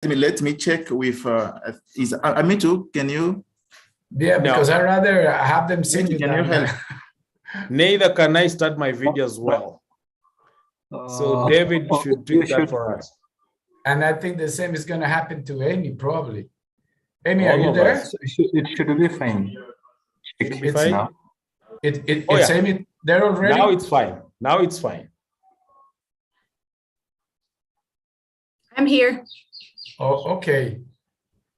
let me check with is Amitu, can you? Yeah, because I'd rather have them see me. Can you help? Neither can I start my video as well. So David should do that for us. And I think the same is going to happen to Amy, probably. Amy, are you there? It should be fine. Should be fine. It's Amy there already? Now it's fine. Now it's fine. I'm here. Oh, okay.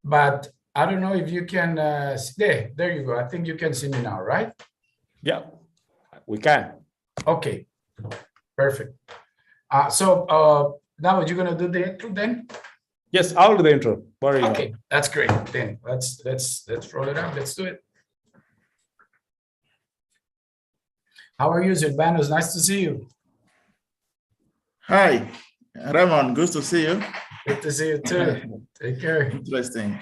But I don't know if you can there you go. I think you can see me now, right? Yeah, we can. Okay, perfect. So now you're gonna do the intro then? Yes, I'll do the intro. Okay, that's great. Then let's roll it out. Let's do it. How are you, Silvanos? Nice to see you. Hi, Ramon. Good to see you. Good to see you too. Take care. Interesting.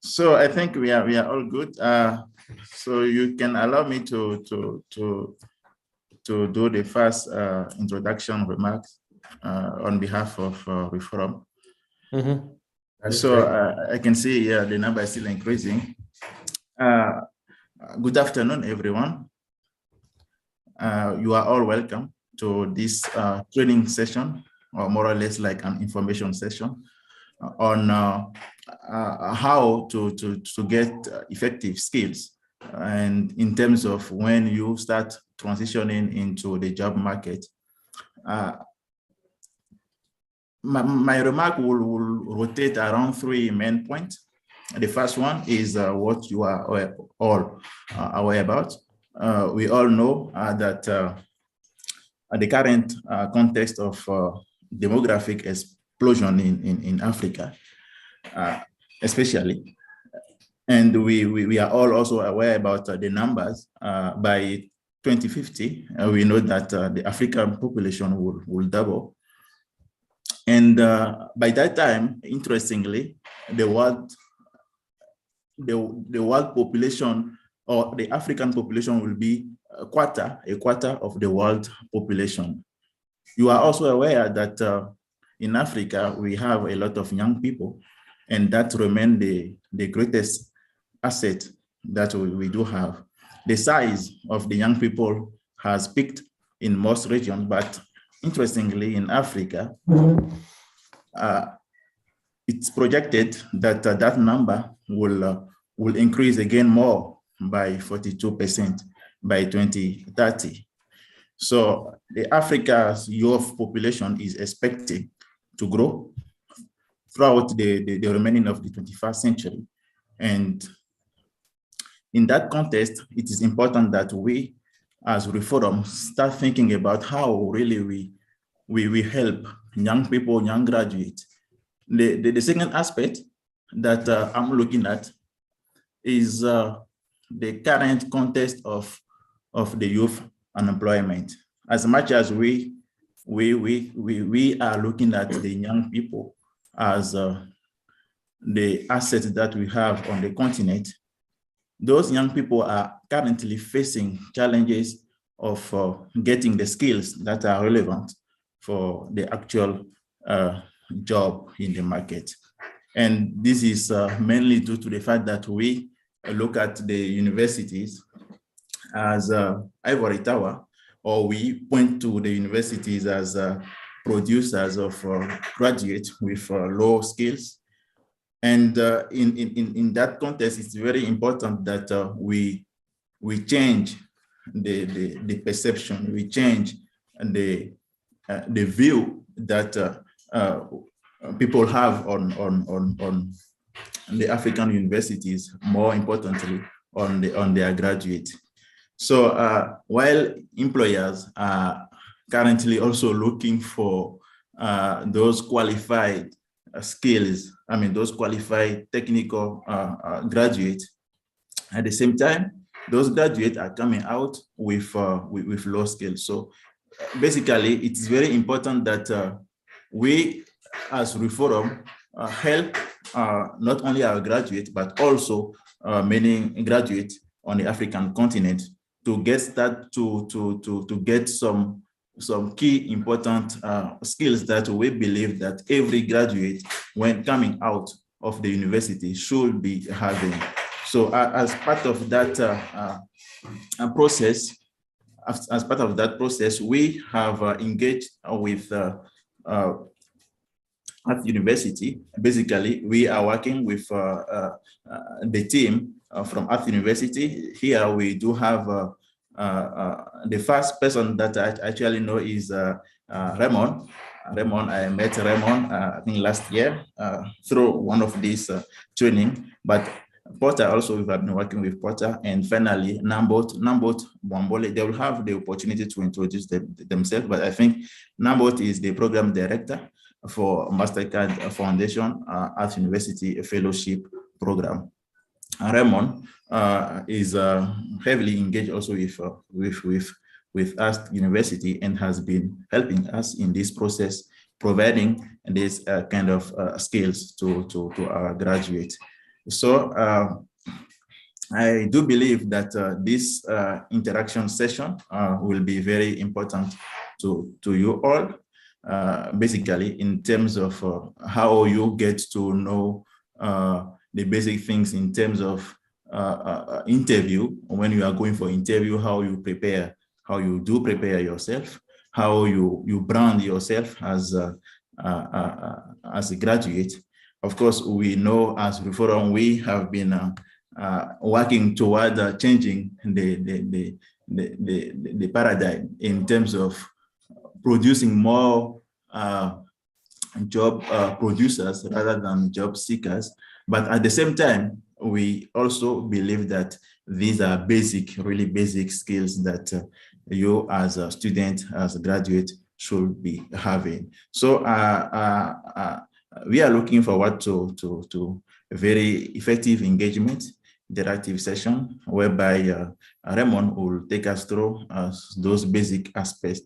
So I think we are all good. So you can allow me to do the first introduction remarks on behalf of Reform. So I can see the number is still increasing. Good afternoon, everyone. You are all welcome to this training session, or more or less like an information session on how to get effective skills, and in terms of when you start transitioning into the job market. My remark will rotate around three main points. The first one is what you are all aware about. We all know that the current context of demographic explosion in Africa, especially, and we are all also aware about the numbers. By 2050, we know that the African population will double. And by that time, interestingly, the world population, or the African population, will be a quarter of the world population. You are also aware that in Africa, we have a lot of young people, and that remains the greatest asset that we do have. The size of the young people has peaked in most regions, but interestingly, in Africa, it's projected that that number will increase again more by 42% by 2030. So the Africa's youth population is expected to grow throughout the remaining of the 21st century. And in that context, it is important that we, as Reform, start thinking about how really we help young people, young graduates. The second aspect that I'm looking at is the current context of the youth unemployment. As much as we are looking at the young people as the asset that we have on the continent, those young people are currently facing challenges of getting the skills that are relevant for the actual job in the market. And this is mainly due to the fact that we look at the universities as ivory tower, or we point to the universities as producers of graduates with low skills. And in that context, it's very important that we change the perception, we change the view that people have on the African universities, more importantly, on their graduates. So while employers are currently also looking for those qualified skills, I mean, those qualified technical graduates, at the same time, those graduates are coming out with low skills. So basically, it's very important that we, as Reform, help not only our graduates, but also many graduates on the African continent to get start to get some some key important skills that we believe that every graduate, when coming out of the university, should be having. So as part of that process, we have engaged with at university. Basically, we are working with the team from Earth University. Here we do have the first person that I actually know is Raymond. I met Raymond, I think last year through one of these training, but Porter also, we have been working with Porter, and finally Nambot Bwambole. They will have the opportunity to introduce themselves, but I think Nambot is the program director for MasterCard Foundation at University Fellowship Program. Raymond is heavily engaged also with us University, and has been helping us in this process, providing this kind of skills to our graduates. So I do believe that this interaction session will be very important to you all, basically in terms of how you get to know the basic things in terms of interview. When you are going for interview, how you prepare, how you do prepare yourself, how you brand yourself as a graduate. Of course, we know as Reform, we have been working toward changing the paradigm in terms of producing more job producers rather than job seekers. But at the same time, we also believe that these are really basic skills that you as a student, as a graduate, should be having. So we are looking forward to a very effective engagement, interactive session, whereby Raymond will take us through those basic aspects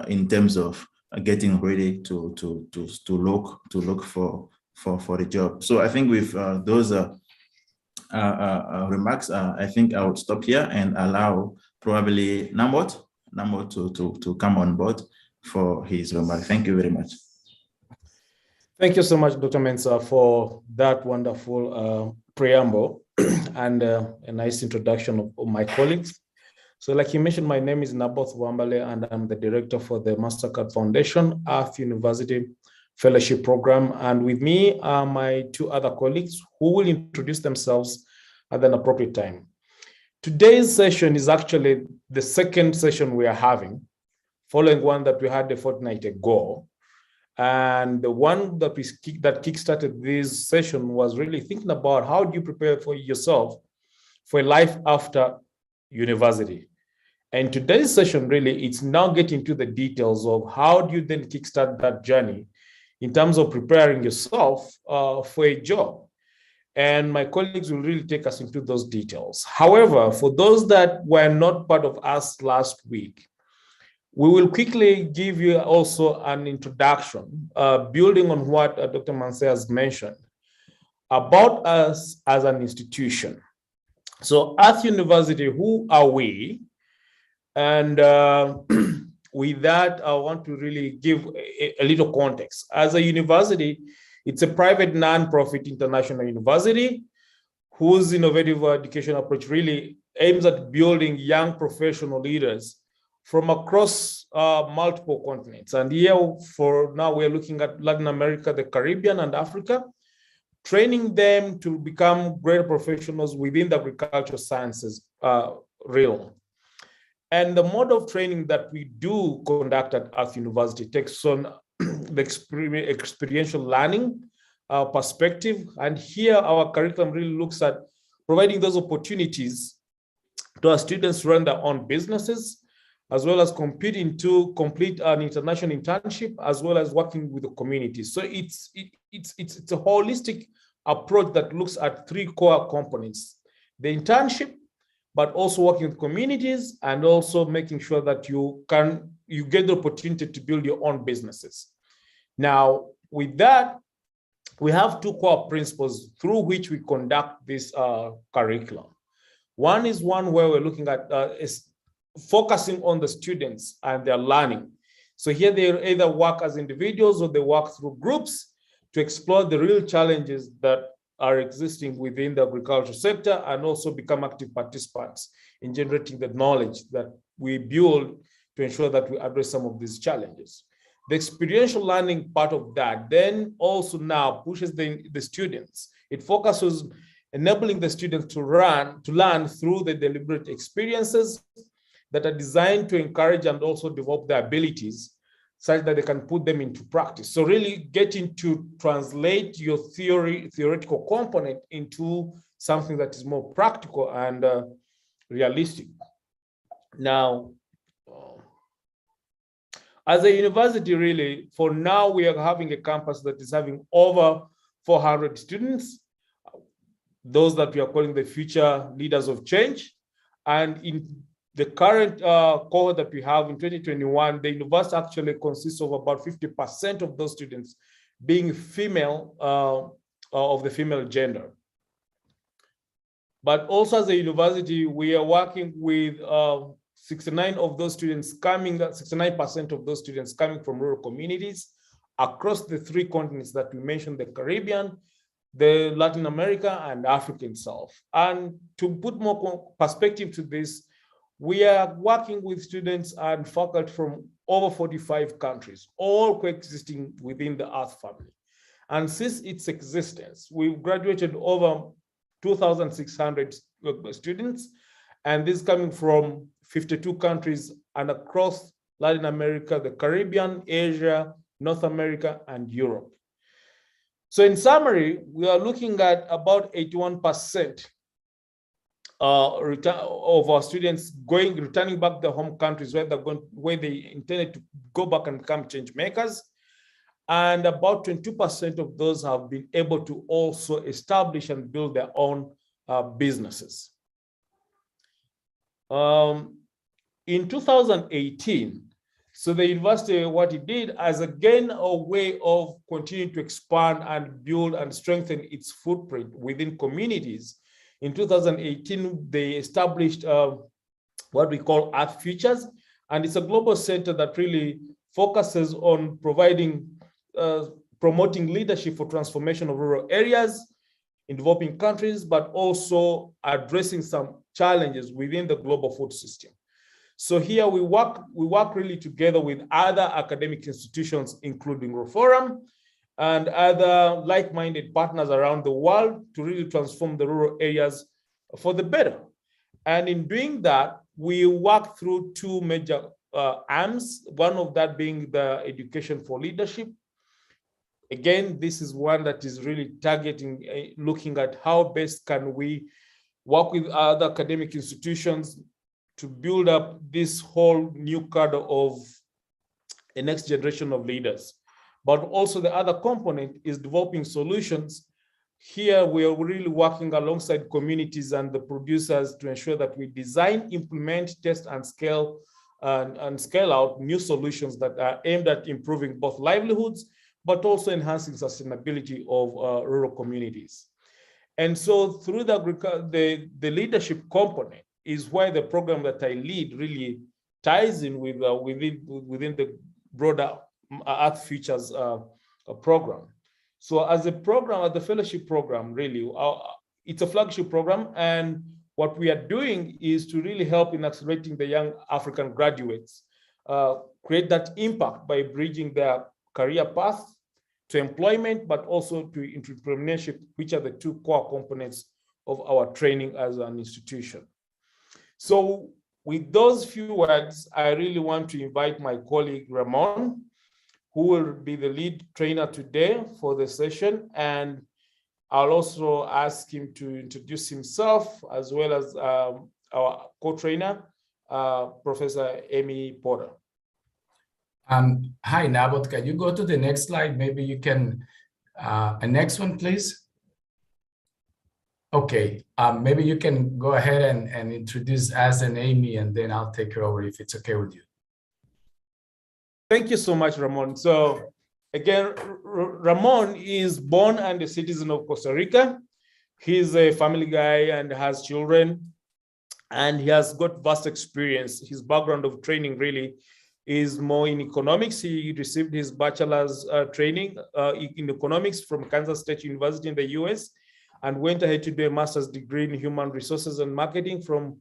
in terms of getting ready to look for a job. So I think with those remarks, I think I would stop here and allow probably Nambot to come on board for his remark. Thank you very much. Thank you so much, Dr. Mensah, for that wonderful preamble and a nice introduction of my colleagues. So like you mentioned, my name is Naboth Wambale, and I'm the director for the MasterCard Foundation, Earth University Fellowship Program. And with me are my two other colleagues who will introduce themselves at an appropriate time. Today's session is actually the second session we are having, following one that we had a fortnight ago. And the one that kickstarted this session was really thinking about how do you prepare for yourself for a life after university. And today's session really, it's now getting to the details of how do you then kickstart that journey in terms of preparing yourself for a job. And my colleagues will really take us into those details. However, for those that were not part of us last week, we will quickly give you also an introduction, building on what Dr. Mensah has mentioned about us as an institution. So Earth University, who are we? And with that, I want to really give a little context. As a university, it's a private non-profit international university whose innovative education approach really aims at building young professional leaders from across multiple continents. And here for now, we're looking at Latin America, the Caribbean, and Africa, training them to become greater professionals within the agricultural sciences realm. And the mode of training that we do conduct at Earth University takes on the experiential learning perspective. And here our curriculum really looks at providing those opportunities to our students to run their own businesses, as well as competing to complete an international internship, as well as working with the community. So it's a holistic approach that looks at three core components: the internship, but also working with communities, and also making sure that you get the opportunity to build your own businesses. Now, with that, we have two core principles through which we conduct this curriculum. One is one where we're looking at focusing on the students and their learning. So here they either work as individuals or they work through groups to explore the real challenges that are existing within the agriculture sector and also become active participants in generating the knowledge that we build to ensure that we address some of these challenges. The experiential learning part of that then also now pushes the students. It focuses enabling the students to learn through the deliberate experiences that are designed to encourage and also develop their abilities such that they can put them into practice. So really getting to translate your theoretical component into something that is more practical and realistic. Now, as a university, really, for now, we are having a campus that is having over 400 students, those that we are calling the future leaders of change. And in the current cohort that we have in 2021, the university actually consists of about 50% of those students being female, of the female gender. But also as a university, we are working with 69% of those students coming from rural communities across the 3 continents that we mentioned, the Caribbean, the Latin America, and Africa itself. And to put more perspective to this, we are working with students and faculty from over 45 countries, all coexisting within the Earth family. And since its existence, we've graduated over 2,600 students, and this coming from 52 countries and across Latin America, the Caribbean, Asia, North America, and Europe. So in summary, we are looking at about 81% of our students returning back to their home countries where they intended to go back and become change makers. And about 22% of those have been able to also establish and build their own businesses. In 2018, so the university, what it did as again a way of continuing to expand and build and strengthen its footprint within communities. In 2018, they established what we call Earth Futures, and it's a global center that really focuses on promoting leadership for transformation of rural areas in developing countries, but also addressing some challenges within the global food system. So here we work really together with other academic institutions, including Reforum and other like-minded partners around the world to really transform the rural areas for the better. And in doing that, we work through 2 major arms, one of that being the Education for Leadership. Again, this is one that is really targeting, looking at how best can we work with other academic institutions to build up this whole new cadre of a next generation of leaders. But also the other component is developing solutions. Here, we are really working alongside communities and the producers to ensure that we design, implement, test, and scale out new solutions that are aimed at improving both livelihoods, but also enhancing sustainability of rural communities. And so through the leadership component is where the program that I lead really ties in with within the broader Earth Futures program. So as a program, as the fellowship program, really, it's a flagship program. And what we are doing is to really help in accelerating the young African graduates, create that impact by bridging their career path to employment, but also to entrepreneurship, which are the 2 core components of our training as an institution. So with those few words, I really want to invite my colleague Ramon, who will be the lead trainer today for the session. And I'll also ask him to introduce himself as well as our co-trainer, Professor Amy Porter. Hi, Nabot, can you go to the next slide? Maybe you can, a next one, please. Okay, maybe you can go ahead and introduce us and Amy, and then I'll take it over if it's okay with you. Thank you so much, Ramon. So again, Ramon is born and a citizen of Costa Rica. He's a family guy and has children. and he has got vast experience. His background of training really is more in economics. He received his bachelor's training in economics from Kansas State University in the US, and went ahead to do a master's degree in human resources and marketing from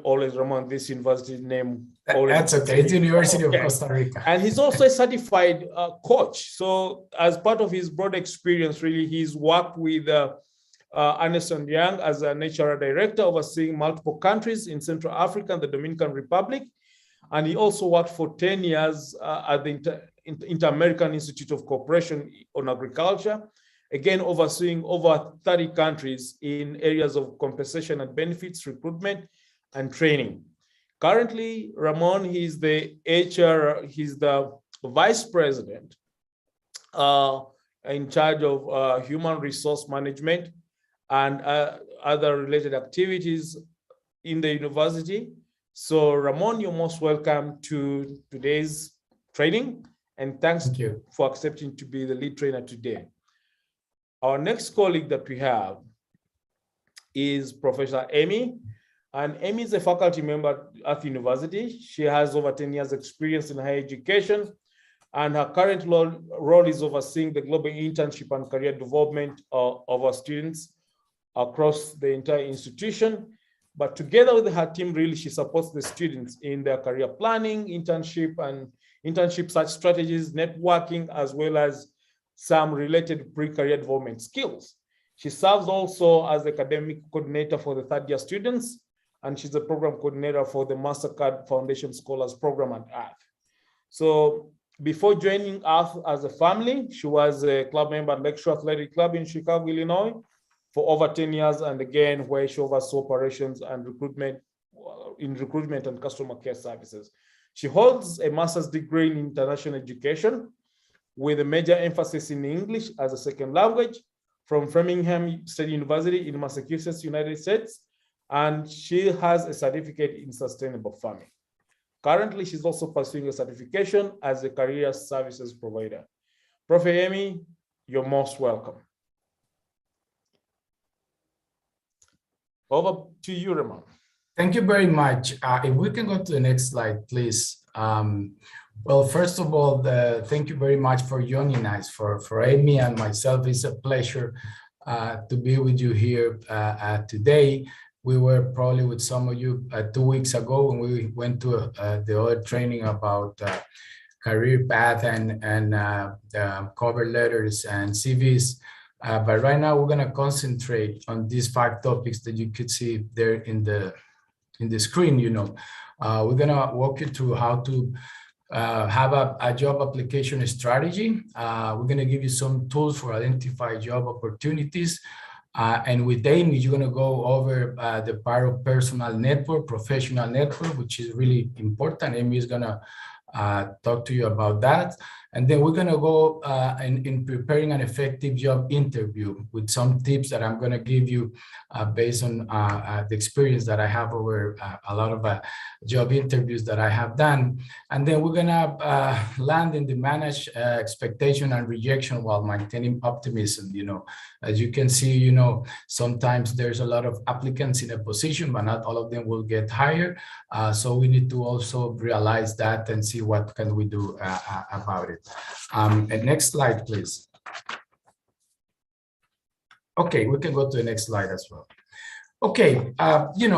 always Ramon, this university name. That's okay. It's University of Costa Rica. And he's also a certified coach. So as part of his broad experience, really, he's worked with Ernst & Young as an HR director overseeing multiple countries in Central Africa and the Dominican Republic. And he also worked for 10 years at the Inter-American Institute of Cooperation on Agriculture, again, overseeing over 30 countries in areas of compensation and benefits, recruitment, and training. Currently, Ramon, he's the vice president in charge of human resource management and other related activities in the university. So Ramon, you're most welcome to today's training, and thanks for accepting to be the lead trainer today. Our next colleague that we have is Professor Amy, and Amy is a faculty member at the university. She has over 10 years experience in higher education, and her current role is overseeing the global internship and career development of our students across the entire institution. But together with her team, really, she supports the students in their career planning, internship search strategies, networking, as well as some related pre-career development skills. She serves also as the academic coordinator for the third-year students, and she's a program coordinator for the MasterCard Foundation Scholars Program at Earth. So before joining Earth as a family, she was a club member at Lakeshore Athletic Club in Chicago, Illinois, for over 10 years, and again, where she oversaw operations and recruitment and customer care services. She holds a master's degree in international education with a major emphasis in English as a second language from Framingham State University in Massachusetts, United States, and she has a certificate in sustainable farming. Currently, she's also pursuing a certification as a career services provider. Prof. Amy, you're most welcome. Over to you, Ramon. Thank you very much. If we can go to the next slide, please. Well, first of all, thank you very much for joining us. For Amy and myself, it's a pleasure to be with you here today. We were probably with some of you 2 weeks ago when we went to the other training about career path and cover letters and CVs. But right now we're going to concentrate on these 5 topics that you could see there in the screen. We're going to walk you through how to have a job application strategy. We're going to give you some tools for identify job opportunities. And with Amy, you're going to go over the part of personal network, professional network, which is really important. Amy is going to talk to you about that. And then we're going to go in preparing an effective job interview with some tips that I'm going to give you based on the experience that I have over a lot of job interviews that I have done. And then we're going to land in the manage expectation and rejection while maintaining optimism. As you can see, sometimes there's a lot of applicants in a position, but not all of them will get hired. So we need to also realize that and see what can we do about it. And next slide, please. Okay, we can go to the next slide as well. Okay,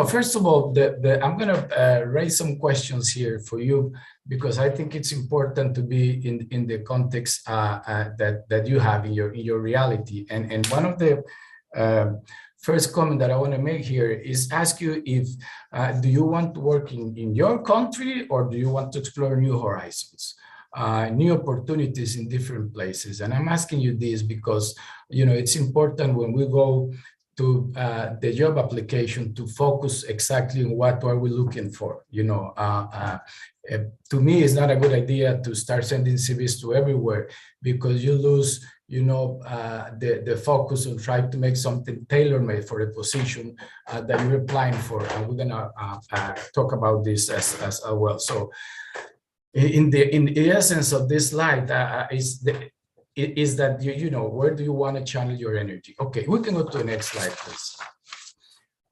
first of all, I'm going to raise some questions here for you because I think it's important to be in the context that you have in your reality. And one of the first comment that I want to make here is ask you if do you want to work in your country or do you want to explore new horizons? New opportunities in different places. And I'm asking you this because, it's important when we go to the job application to focus exactly on what are we looking for. To me, it's not a good idea to start sending CVs to everywhere because you lose, the focus on trying to make something tailor-made for the position that you're applying for. And we're gonna talk about this as well. So in the essence of this slide is that where do you want to channel your energy? Okay, we can go to the next slide, please.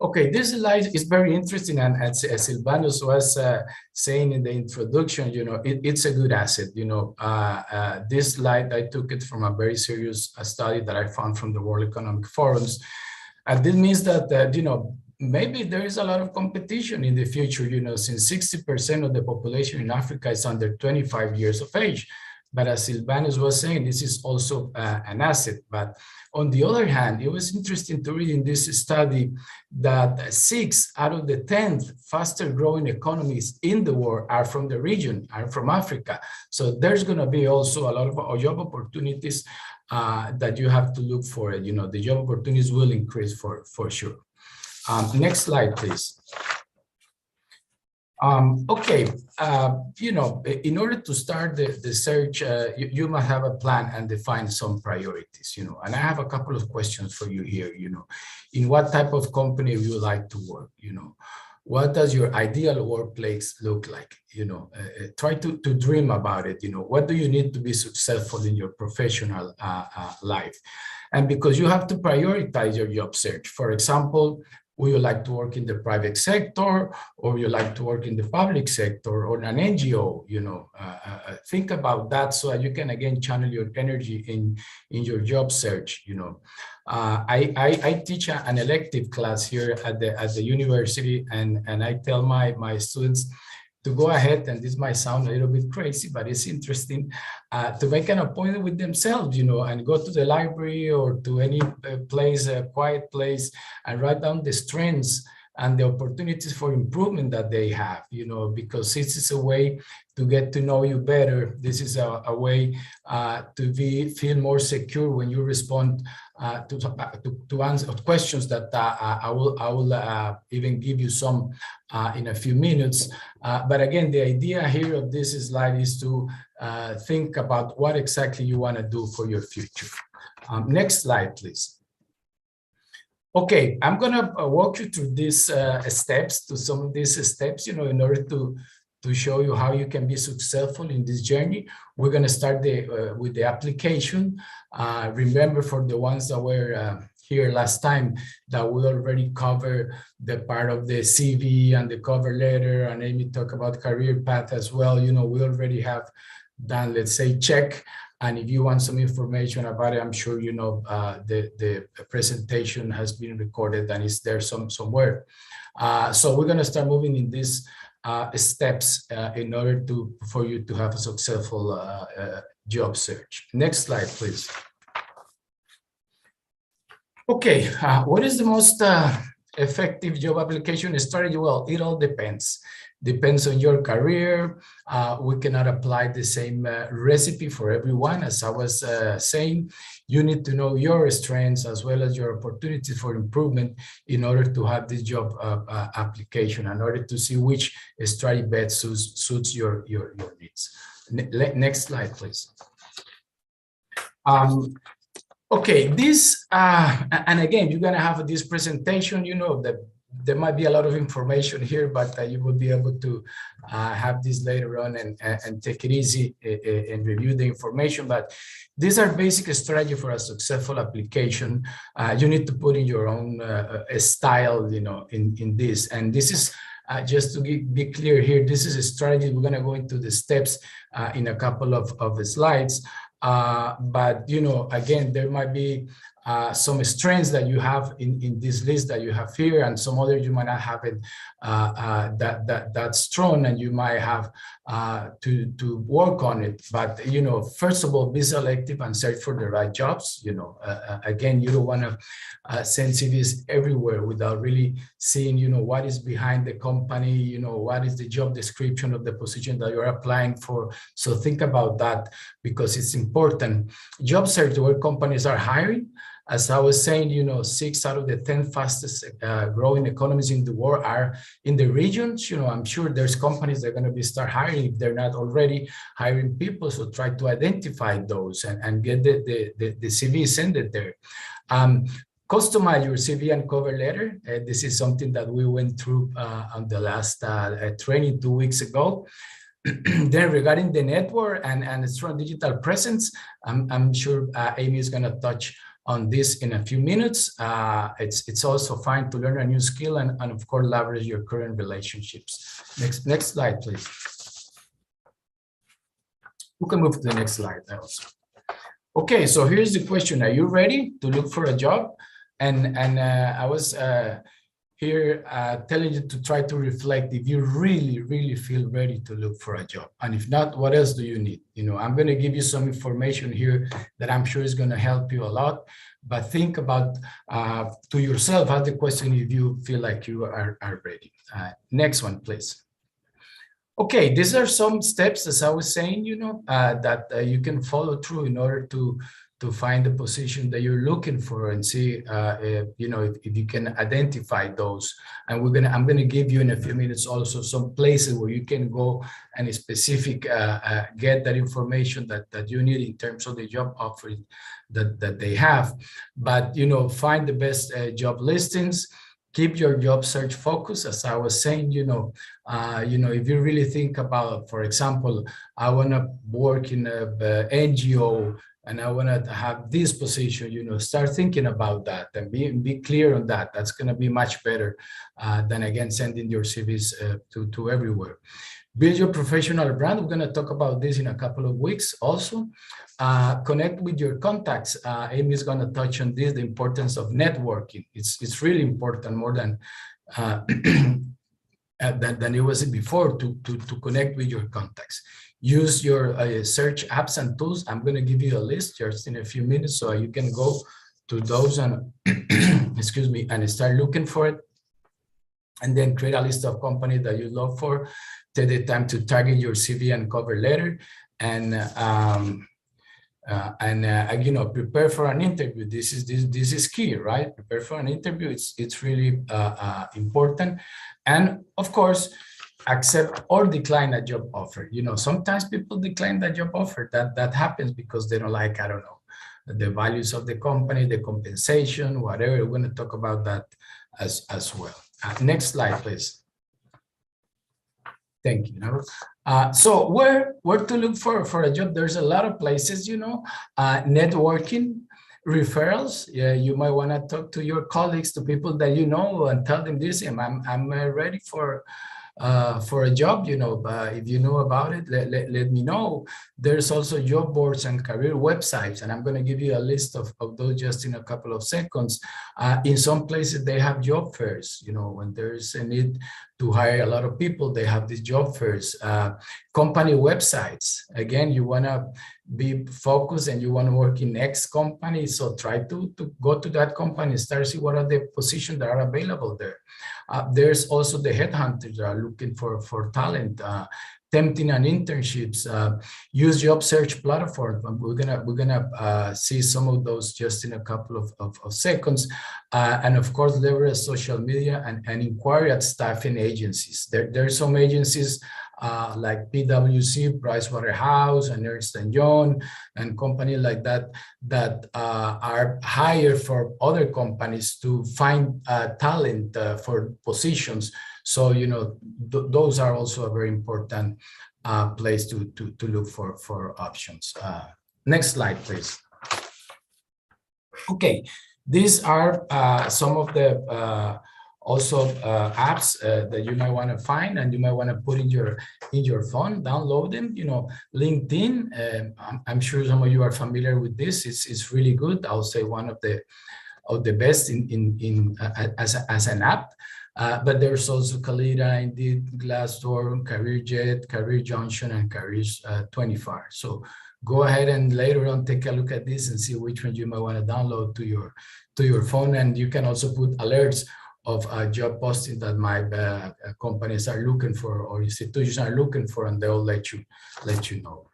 Okay, this slide is very interesting, and as Silvanus was saying in the introduction, it's a good asset. This slide, I took it from a very serious study that I found from the World Economic Forums, and this means that maybe there is a lot of competition in the future. Since 60% of the population in Africa is under 25 years of age. But as Silvanus was saying, this is also an asset. But on the other hand, it was interesting to read in this study that 6 out of the 10 faster growing economies in the world are from the region, are from Africa. So there's going to be also a lot of job opportunities that you have to look for. The job opportunities will increase for sure. Next slide, please. Okay, in order to start the search, you must have a plan and define some priorities, and I have a couple of questions for you here, in what type of company would you like to work, what does your ideal workplace look like, try to dream about it, what do you need to be successful in your professional life? And because you have to prioritize your job search, for example, would you like to work in the private sector, or you like to work in the public sector, or an NGO? Think about that so that you can again channel your energy in your job search. I teach an elective class here at the university, and I tell my students to go ahead, and this might sound a little bit crazy, but it's interesting, to make an appointment with themselves, and go to the library or to any place, a quiet place, and write down the strengths and the opportunities for improvement that they have, because this is a way to get to know you better. This is a way to feel more secure when you respond to answer questions that I will even give you some in a few minutes. But again, the idea here of this slide is to think about what exactly you want to do for your future. Next slide, please. Okay, I'm going to walk you through these steps, to some of these steps, in order to show you how you can be successful in this journey. We're going to start with the application. Remember, for the ones that were here last time, that we already covered the part of the CV and the cover letter, and Amy talked about career path as well. We already have done, let's say, check. And if you want some information about it, I'm sure the presentation has been recorded and is there somewhere. So we're going to start moving in these steps in order for you to have a successful job search. Next slide, please. Okay, what is the most effective job application strategy? Well, it all depends. Depends on your career. We cannot apply the same recipe for everyone. As I was saying, you need to know your strengths as well as your opportunities for improvement in order to have this job application, in order to see which strategy best suits your needs. Next slide, please. Okay, this, and again, you're gonna have this presentation, that there might be a lot of information here, but you will be able to have this later on and take it easy and review the information. But these are basic strategy for a successful application. You need to put in your own style, in this. And this is, just to be clear here, this is a strategy. We're gonna go into the steps in a couple of slides. But, again, there might be some strengths that you have in this list that you have here, and some others you might not have it that strong, and you might have to work on it. But first of all, be selective and search for the right jobs. Again, you don't want to send CVs everywhere without really seeing what is behind the company, what is the job description of the position that you're applying for. So think about that, because it's important. Job search, where companies are hiring. As I was saying, 6 out of the 10 fastest growing economies in the world are in the regions. I'm sure there's companies that are going to start hiring if they're not already hiring people. So try to identify those and get the CV, send it there. Customize your CV and cover letter. This is something that we went through on the last training 2 weeks ago. Then regarding the network and strong digital presence, I'm sure Amy is going to touch on this in a few minutes. It's also fine to learn a new skill and of course leverage your current relationships. Next slide, please. We can move to the next slide also. Okay, so here's the question: are you ready to look for a job? And I was here telling you to try to reflect if you really feel ready to look for a job, and if not, what else do you need? I'm going to give you some information here that I'm sure is going to help you a lot, but think about to yourself, ask the question if you feel like you are ready. Next one, please. Okay, these are some steps, as I was saying, that you can follow through in order to find the position that you're looking for and see, if you can identify those. And I'm gonna give you in a few minutes also some places where you can go and get that information that you need in terms of the job offering that they have. But find the best job listings. Keep your job search focused, as I was saying. If you really think about, for example, I want to work in a NGO and I want to have this position, start thinking about that and be clear on that. That's going to be much better than, again, sending your CVs to everywhere. Build your professional brand. We're going to talk about this in a couple of weeks also. Connect with your contacts. Amy is going to touch on this, the importance of networking. It's really important, more than it was before, to connect with your contacts. Use your search apps and tools. I'm going to give you a list just in a few minutes, so you can go to those and excuse me, and start looking for it. And then create a list of companies that you look for. Take the time to target your CV and cover letter, and prepare for an interview. This is key, right? Prepare for an interview. It's really important, and of course, accept or decline a job offer. Sometimes people decline that job offer. That happens because they don't like, I don't know, the values of the company, the compensation, whatever. We're going to talk about that as well. Next slide, please. Thank you. So where to look for a job? There's a lot of places, networking, referrals. Yeah, you might want to talk to your colleagues, to people that you know, and tell them this. I'm ready for a job. If you know about it, let me know. There's also job boards and career websites, and I'm going to give you a list of those just in a couple of seconds. In some places, they have job fairs. When there's a need to hire a lot of people, they have these job fairs. Company websites. Again, you want to be focused and you want to work in X company, so try to go to that company and start to see what are the positions that are available there. There's also the headhunters that are looking for talent, tempting and internships. Use job search platforms. We're gonna see some of those just in a couple of seconds. And of course, leverage social media and inquire at staffing agencies. There are some agencies like PwC, Pricewaterhouse, and Ernst & Young, and companies like that are hired for other companies to find talent for positions. So those are also a very important place to look for options. Next slide, please. Okay, these are some of the also apps that you might want to find and you might want to put in your phone. Download them. LinkedIn. I'm sure some of you are familiar with this. It's really good. I'll say one of the best as an app. But there's also Kalita, Indeed, Glassdoor, CareerJet, Career Junction, and Careers 25. So go ahead and later on take a look at this and see which one you might want to download to your phone. And you can also put alerts of job posting that my companies are looking for or institutions are looking for, and they'll let you know.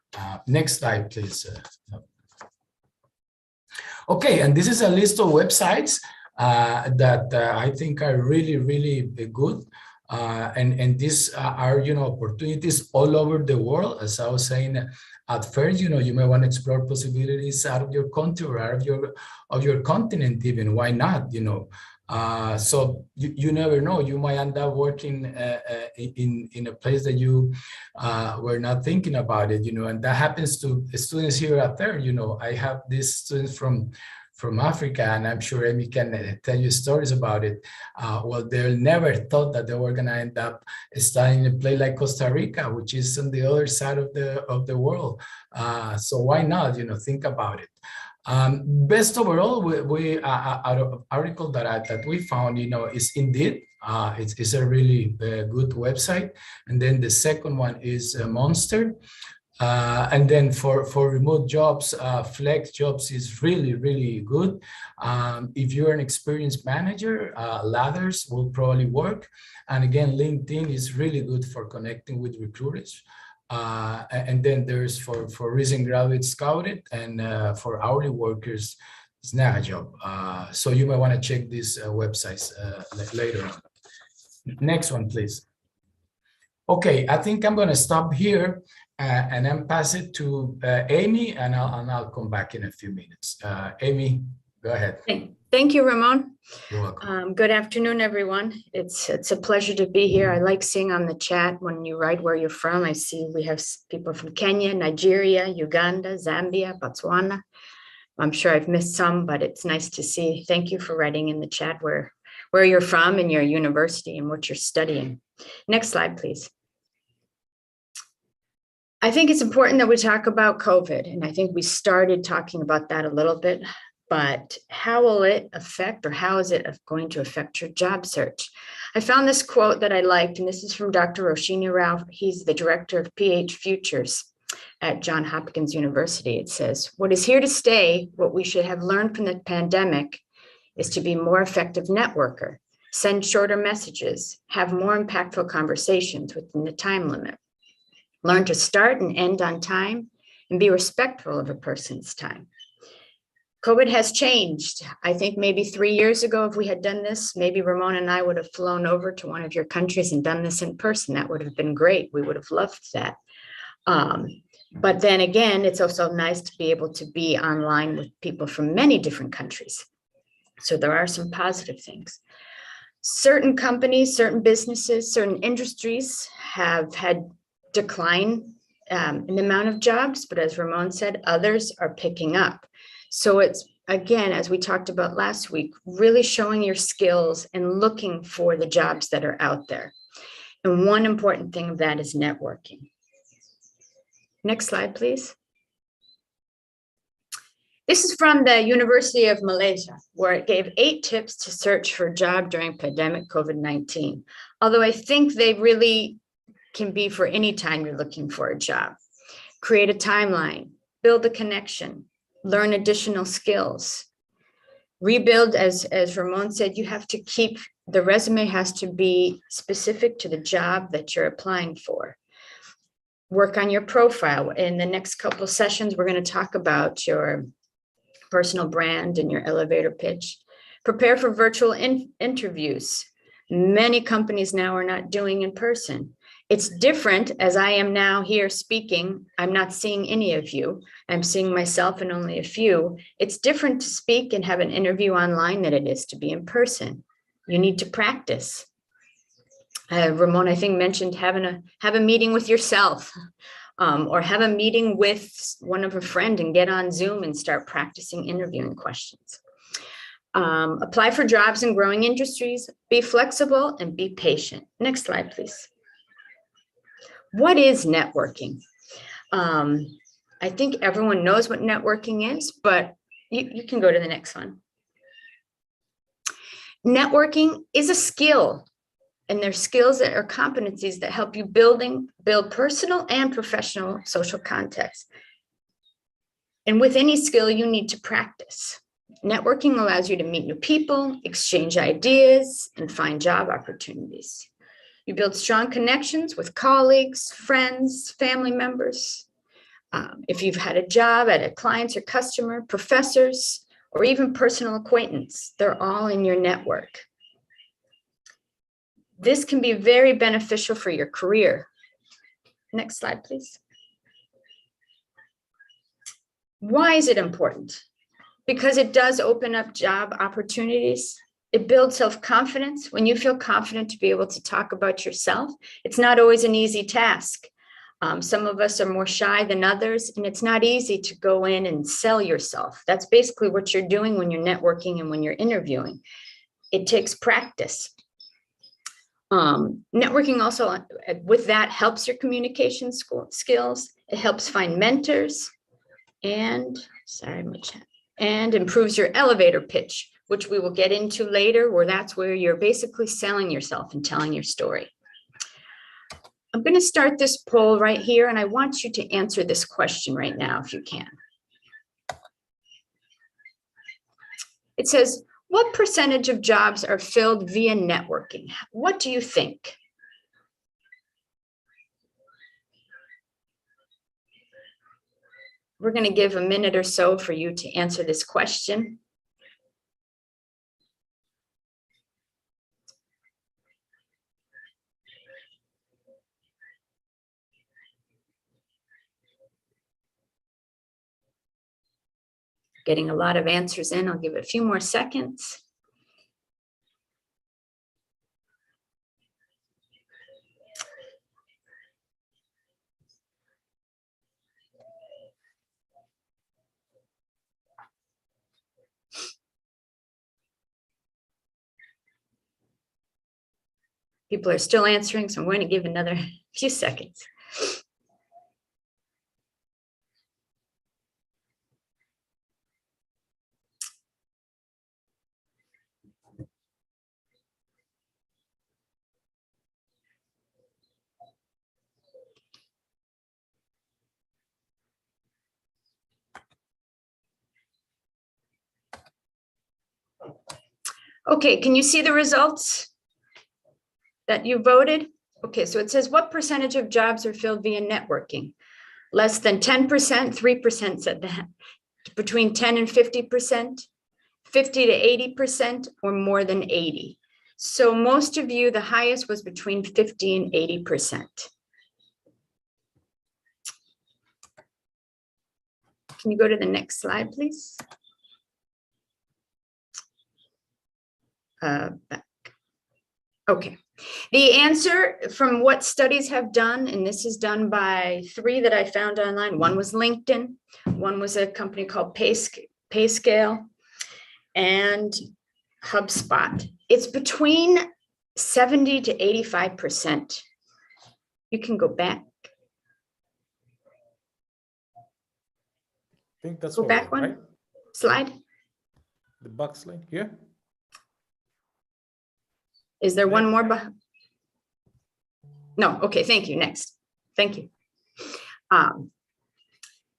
Next slide, please. Okay, and this is a list of websites that I think are really good, and these are opportunities all over the world. As I was saying at first, you may want to explore possibilities out of your country or out of your continent even. Why not? So you never know. You might end up working in a place that you were not thinking about it, and that happens to students here out there. I have these students from from Africa, and I'm sure Amy can tell you stories about it. Well, they never thought that they were going to end up studying a place like Costa Rica, which is on the other side of the world. So why not? Think about it. Best overall, we out of article that we found, is Indeed. It's a really good website. And then the second one is Monster. And then for remote jobs, Flex Jobs is really, really good. If you're an experienced manager, Ladders will probably work. And again, LinkedIn is really good for connecting with recruiters. And then there's for recent graduate Scouted, and for hourly workers, Snagajob. So you might want to check these websites later on. Next one, please. Okay, I think I'm going to stop here and then pass it to Amy, and I'll come back in a few minutes. Amy, go ahead. Thank you, Ramon. You're welcome. Good afternoon, everyone. It's a pleasure to be here. I like seeing on the chat when you write where you're from. I see we have people from Kenya, Nigeria, Uganda, Zambia, Botswana. I'm sure I've missed some, but it's nice to see. Thank you for writing in the chat where you're from and your university and what you're studying. Next slide, please. I think it's important that we talk about COVID, and I think we started talking about that a little bit, but how will it affect, or how is it going to affect your job search? I found this quote that I liked, and this is from Dr. Roshini Rao. He's the director of PH Futures at Johns Hopkins University. It says, "What is here to stay, what we should have learned from the pandemic, is to be more effective networker, send shorter messages, have more impactful conversations within the time limit. Learn to start and end on time, and be respectful of a person's time." COVID has changed. I think maybe 3 years ago, if we had done this, maybe Ramon and I would have flown over to one of your countries and done this in person. That would have been great. We would have loved that. But then again, it's also nice to be able to be online with people from many different countries. So there are some positive things. Certain companies, certain businesses, certain industries have had decline in the amount of jobs, but as Ramon said, others are picking up. So it's, again, as we talked about last week, really showing your skills and looking for the jobs that are out there. And one important thing of that is networking. Next slide, please. This is from the University of Malaysia, where it gave 8 tips to search for a job during pandemic COVID-19. Although I think they really can be for any time you're looking for a job. Create a timeline, build a connection, learn additional skills. Rebuild, as Ramon said, you have to keep, the resume has to be specific to the job that you're applying for. Work on your profile. In the next couple of sessions, we're going to talk about your personal brand and your elevator pitch. Prepare for virtual interviews. Many companies now are not doing in person. It's different, as I am now here speaking. I'm not seeing any of you. I'm seeing myself and only a few. It's different to speak and have an interview online than it is to be in person. You need to practice. Ramon, I think, mentioned have a meeting with yourself, or have a meeting with one of a friend and get on Zoom and start practicing interviewing questions. Apply for jobs in growing industries. Be flexible and be patient. Next slide, please. What is networking? I think everyone knows what networking is, but you can go to the next one. Networking is a skill, and there's skills that are competencies that help you build personal and professional social contacts. And with any skill, you need to practice. Networking allows you to meet new people, exchange ideas, and find job opportunities. You build strong connections with colleagues, friends, family members. If you've had a job at a client or customer, professors, or even personal acquaintance, they're all in your network. This can be very beneficial for your career. Next slide, please. Why is it important? Because it does open up job opportunities. It builds self-confidence. When you feel confident to be able to talk about yourself, it's not always an easy task. Some of us are more shy than others, and it's not easy to go in and sell yourself. That's basically what you're doing when you're networking and when you're interviewing. It takes practice. Networking also, with that, helps your communication skills. It helps find mentors and, and improves your elevator pitch, which we will get into later, where that's where you're basically selling yourself and telling your story. I'm going to start this poll right here, and I want you to answer this question right now, if you can. It says, what percentage of jobs are filled via networking? What do you think? We're going to give a minute or so for you to answer this question. Getting a lot of answers in. I'll give it a few more seconds. People are still answering, so I'm going to give another few seconds. Okay, can you see the results that you voted? Okay, so it says, what percentage of jobs are filled via networking? Less than 10%, 3% said that. Between 10 and 50%, 50 to 80%, or more than 80. So most of you, the highest was between 50 and 80%. Can you go to the next slide, please? Back. Okay. The answer from what studies have done, and this is done by 3 that I found online. One was LinkedIn, one was a company called PayScale, and HubSpot. It's between 70 to 85%. You can go back. I think that's go back one, right? Slide. The back slide here. Is there one more behind? No, okay, thank you, next. Thank you.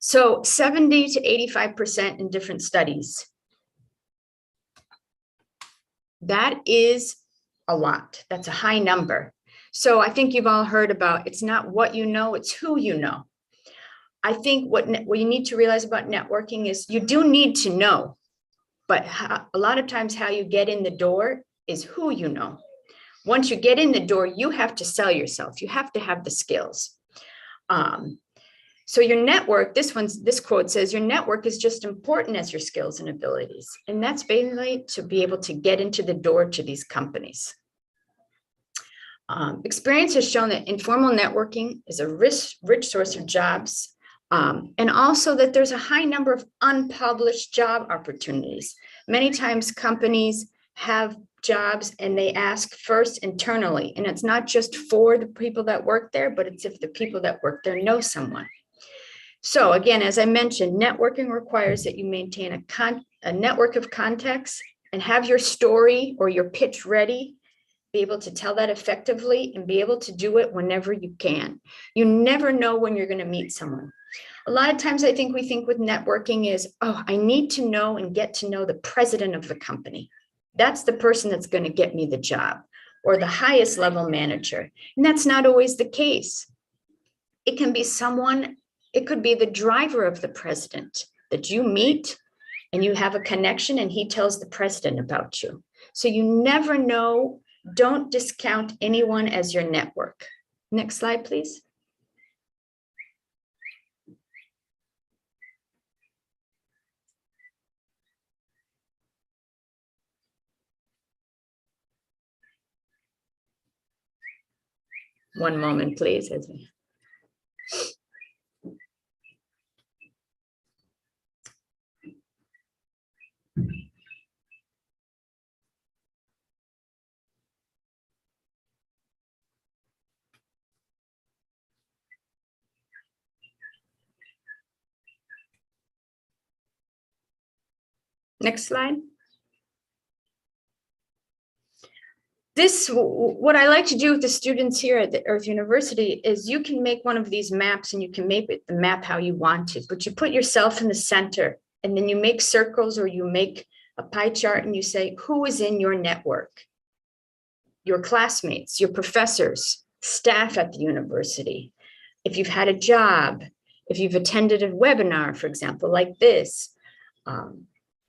So 70 to 85% in different studies. That is a lot, that's a high number. So I think you've all heard about, it's not what you know, it's who you know. I think what you need to realize about networking is you do need to know, but a lot of times how you get in the door is who you know. Once you get in the door, you have to sell yourself. You have to have the skills. So your network, this quote says, your network is just important as your skills and abilities. And that's basically to be able to get into the door to these companies. Experience has shown that informal networking is a rich source of jobs, and also that there's a high number of unpublished job opportunities. Many times companies have jobs and they ask first internally, and it's not just for the people that work there, but it's if the people that work there know someone. So again, as I mentioned, networking requires that you maintain a network of contacts and have your story or your pitch ready, be able to tell that effectively and be able to do it whenever you can. You never know when you're going to meet someone. A lot of times I think we think with networking is, oh, I need to know and get to know the president of the company. That's the person that's going to get me the job, or the highest level manager. And that's not always the case. It can be someone, it could be the driver of the president that you meet and you have a connection and he tells the president about you. So you never know. Don't discount anyone as your network. Next slide, please. One moment, please. Next slide. What I like to do with the students here at the Earth University is you can make one of these maps and you can make the map how you want it, but you put yourself in the center and then you make circles or you make a pie chart and you say, who is in your network? Your classmates, your professors, staff at the university. If you've had a job, if you've attended a webinar, for example, like this,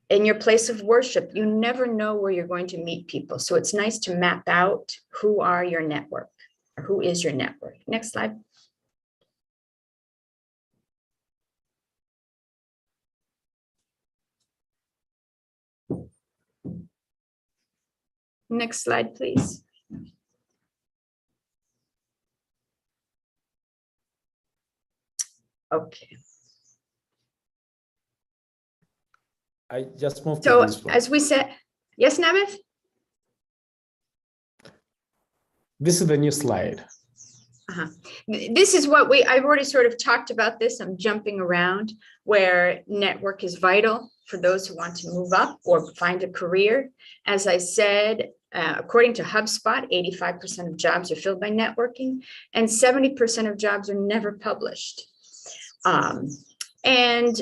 in your place of worship, you never know where you're going to meet people. So it's nice to map out who are your network or who is your network. Next slide. Next slide, please. Okay. I just moved to So this one. as we said, yes, Nabith? This is the new slide. This is what I've already sort of talked about this. I'm jumping around where network is vital for those who want to move up or find a career. As I said, according to HubSpot, 85% of jobs are filled by networking and 70% of jobs are never published. And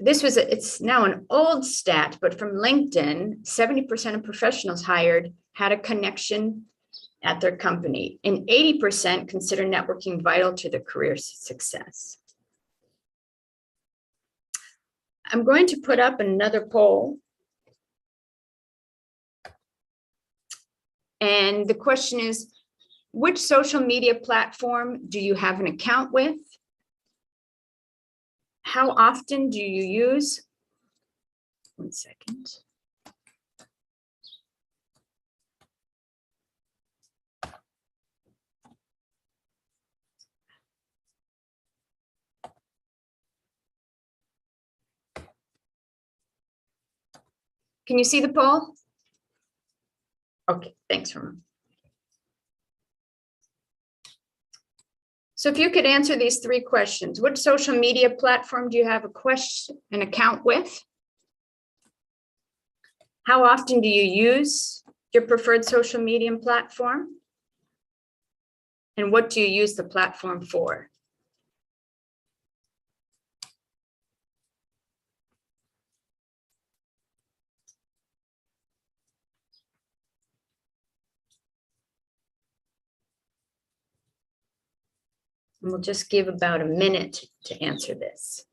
this was, it's now an old stat, but from LinkedIn, 70% of professionals hired had a connection at their company, and 80% consider networking vital to their career success. I'm going to put up another poll. And the question is, which social media platform do you have an account with? How often do you use? 1 second. Can you see the poll? Okay, thanks, Ramon. So if you could answer these 3 questions, which social media platform do you have an account with? How often do you use your preferred social media platform? And what do you use the platform for? And we'll just give about a minute to answer this.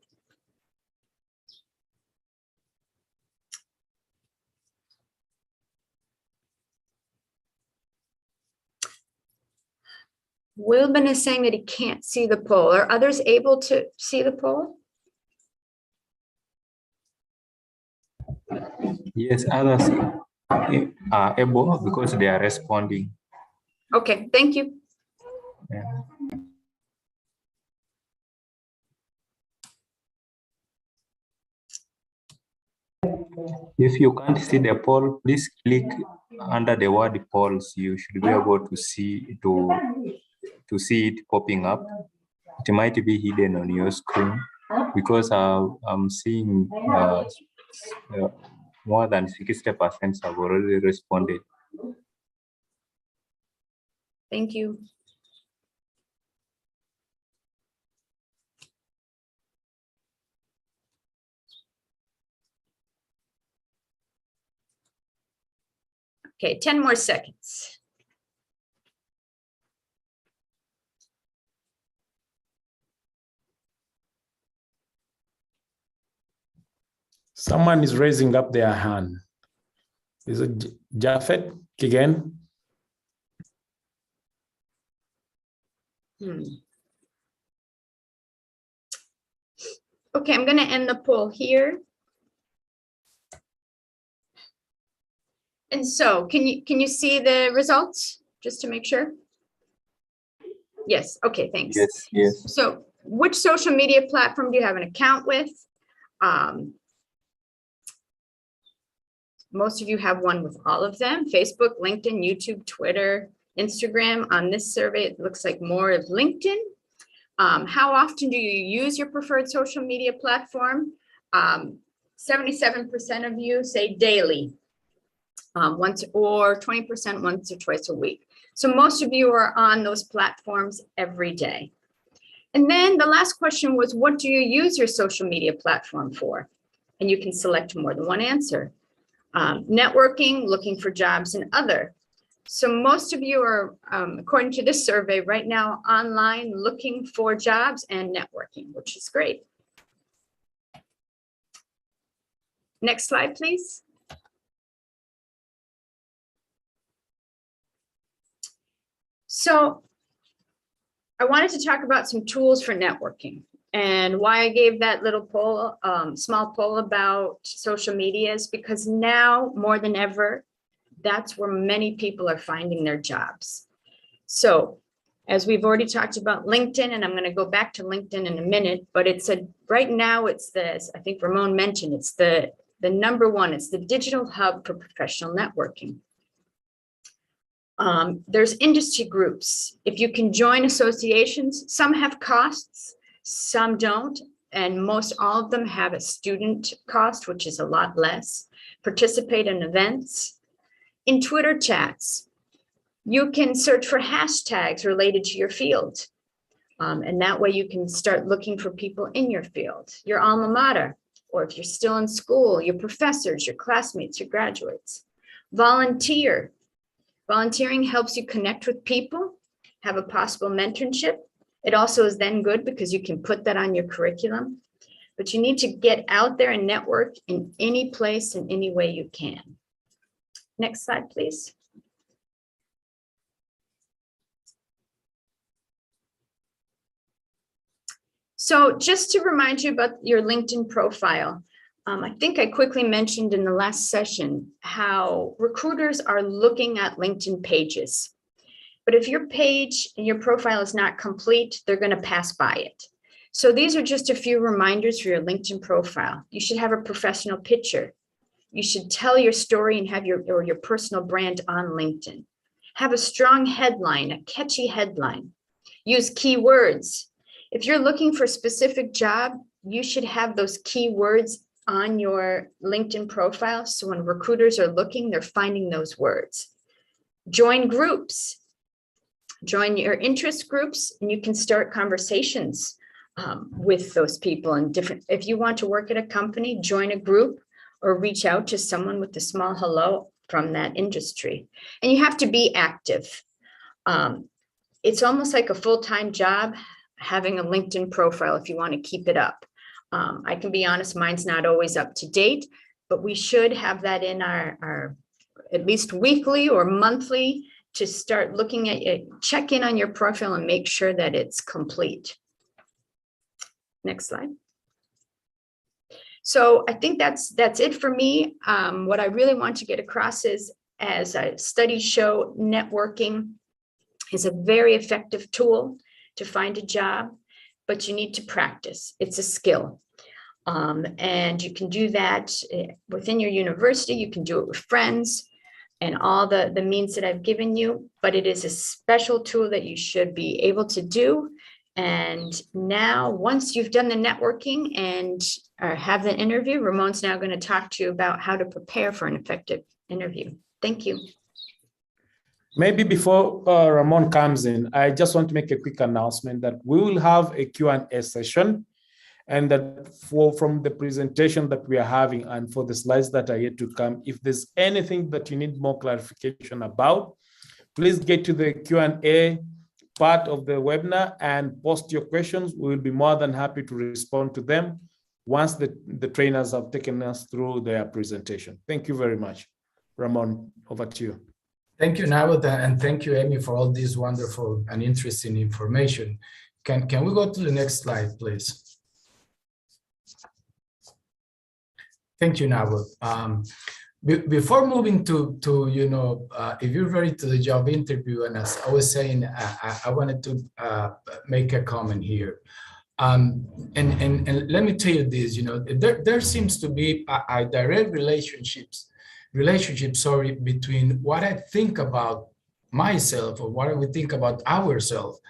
Wilben is saying that he can't see the poll. Are others able to see the poll? Yes, others are able because they are responding. Okay, thank you. Yeah. If you can't see the poll, please click under the word polls. You should be able to see it popping up. It might be hidden on your screen because I'm seeing more than 60% have already responded. Thank you. Okay, 10 more seconds. Someone is raising up their hand. Is it Japhet again? Okay, I'm going to end the poll here. And so can you see the results just to make sure? Yes. Okay, thanks. Yes, yes. So which social media platform do you have an account with? Most of you have one with all of them: Facebook, LinkedIn, YouTube, Twitter, Instagram. On this survey, it looks like more of LinkedIn. How often do you use your preferred social media platform? 77% of you say daily, once or 20% once or twice a week. So most of you are on those platforms every day. And then the last question was, what do you use your social media platform for? And you can select more than one answer. Networking, looking for jobs, and other. So most of you are, according to this survey right now, online looking for jobs and networking, which is great. Next slide, please. So I wanted to talk about some tools for networking, and why I gave that little poll, small poll about social media is because now more than ever, that's where many people are finding their jobs. So as we've already talked about LinkedIn, and I'm going to go back to LinkedIn in a minute, but it's right now it's this, I think Ramon mentioned, it's the number one, it's the digital hub for professional networking. There's industry groups. If you can join associations, some have costs, some don't, and most all of them have a student cost, which is a lot less. Participate in events. In Twitter chats, you can search for hashtags related to your field. And that way you can start looking for people in your field, your alma mater, or if you're still in school, your professors, your classmates, your graduates. Volunteer. Volunteering helps you connect with people, have a possible mentorship. It also is then good because you can put that on your curriculum, but you need to get out there and network in any place in any way you can. Next slide, please. So just to remind you about your LinkedIn profile, I think I quickly mentioned in the last session how recruiters are looking at LinkedIn pages. But if your page and your profile is not complete, they're going to pass by it. So these are just a few reminders for your LinkedIn profile. You should have a professional picture. You should tell your story and have your personal brand on LinkedIn. Have a strong headline, a catchy headline. Use keywords. If you're looking for a specific job, you should have those keywords on your LinkedIn profile. So when recruiters are looking, they're finding those words. Join groups. Join your interest groups, and you can start conversations with those people. And if you want to work at a company, join a group or reach out to someone with a small hello from that industry. And you have to be active. It's almost like a full-time job having a LinkedIn profile if you want to keep it up. I can be honest, mine's not always up to date, but we should have that in our at least weekly or monthly to start looking at it, check in on your profile and make sure that it's complete. Next slide. So I think that's it for me. What I really want to get across is, as studies show, networking is a very effective tool to find a job, but you need to practice. It's a skill. And you can do that within your university. You can do it with friends and all the means that I've given you, but it is a special tool that you should be able to do. And now, once you've done the networking and have the interview, Ramon's now going to talk to you about how to prepare for an effective interview. Thank you. Maybe before Ramon comes in, I just want to make a quick announcement that we will have a Q&A session, and that from the presentation that we are having and for the slides that are yet to come, if there's anything that you need more clarification about, please get to the Q&A part of the webinar and post your questions. We will be more than happy to respond to them once the trainers have taken us through their presentation. Thank you very much. Ramon, over to you. Thank you, Nawat, and thank you, Amy, for all this wonderful and interesting information. Can we go to the next slide, please? Thank you, Nawat. Before moving to if you're ready to the job interview, and as I was saying, I wanted to make a comment here. And let me tell you this, there seems to be a direct relationship, between what I think about myself or what we think about ourselves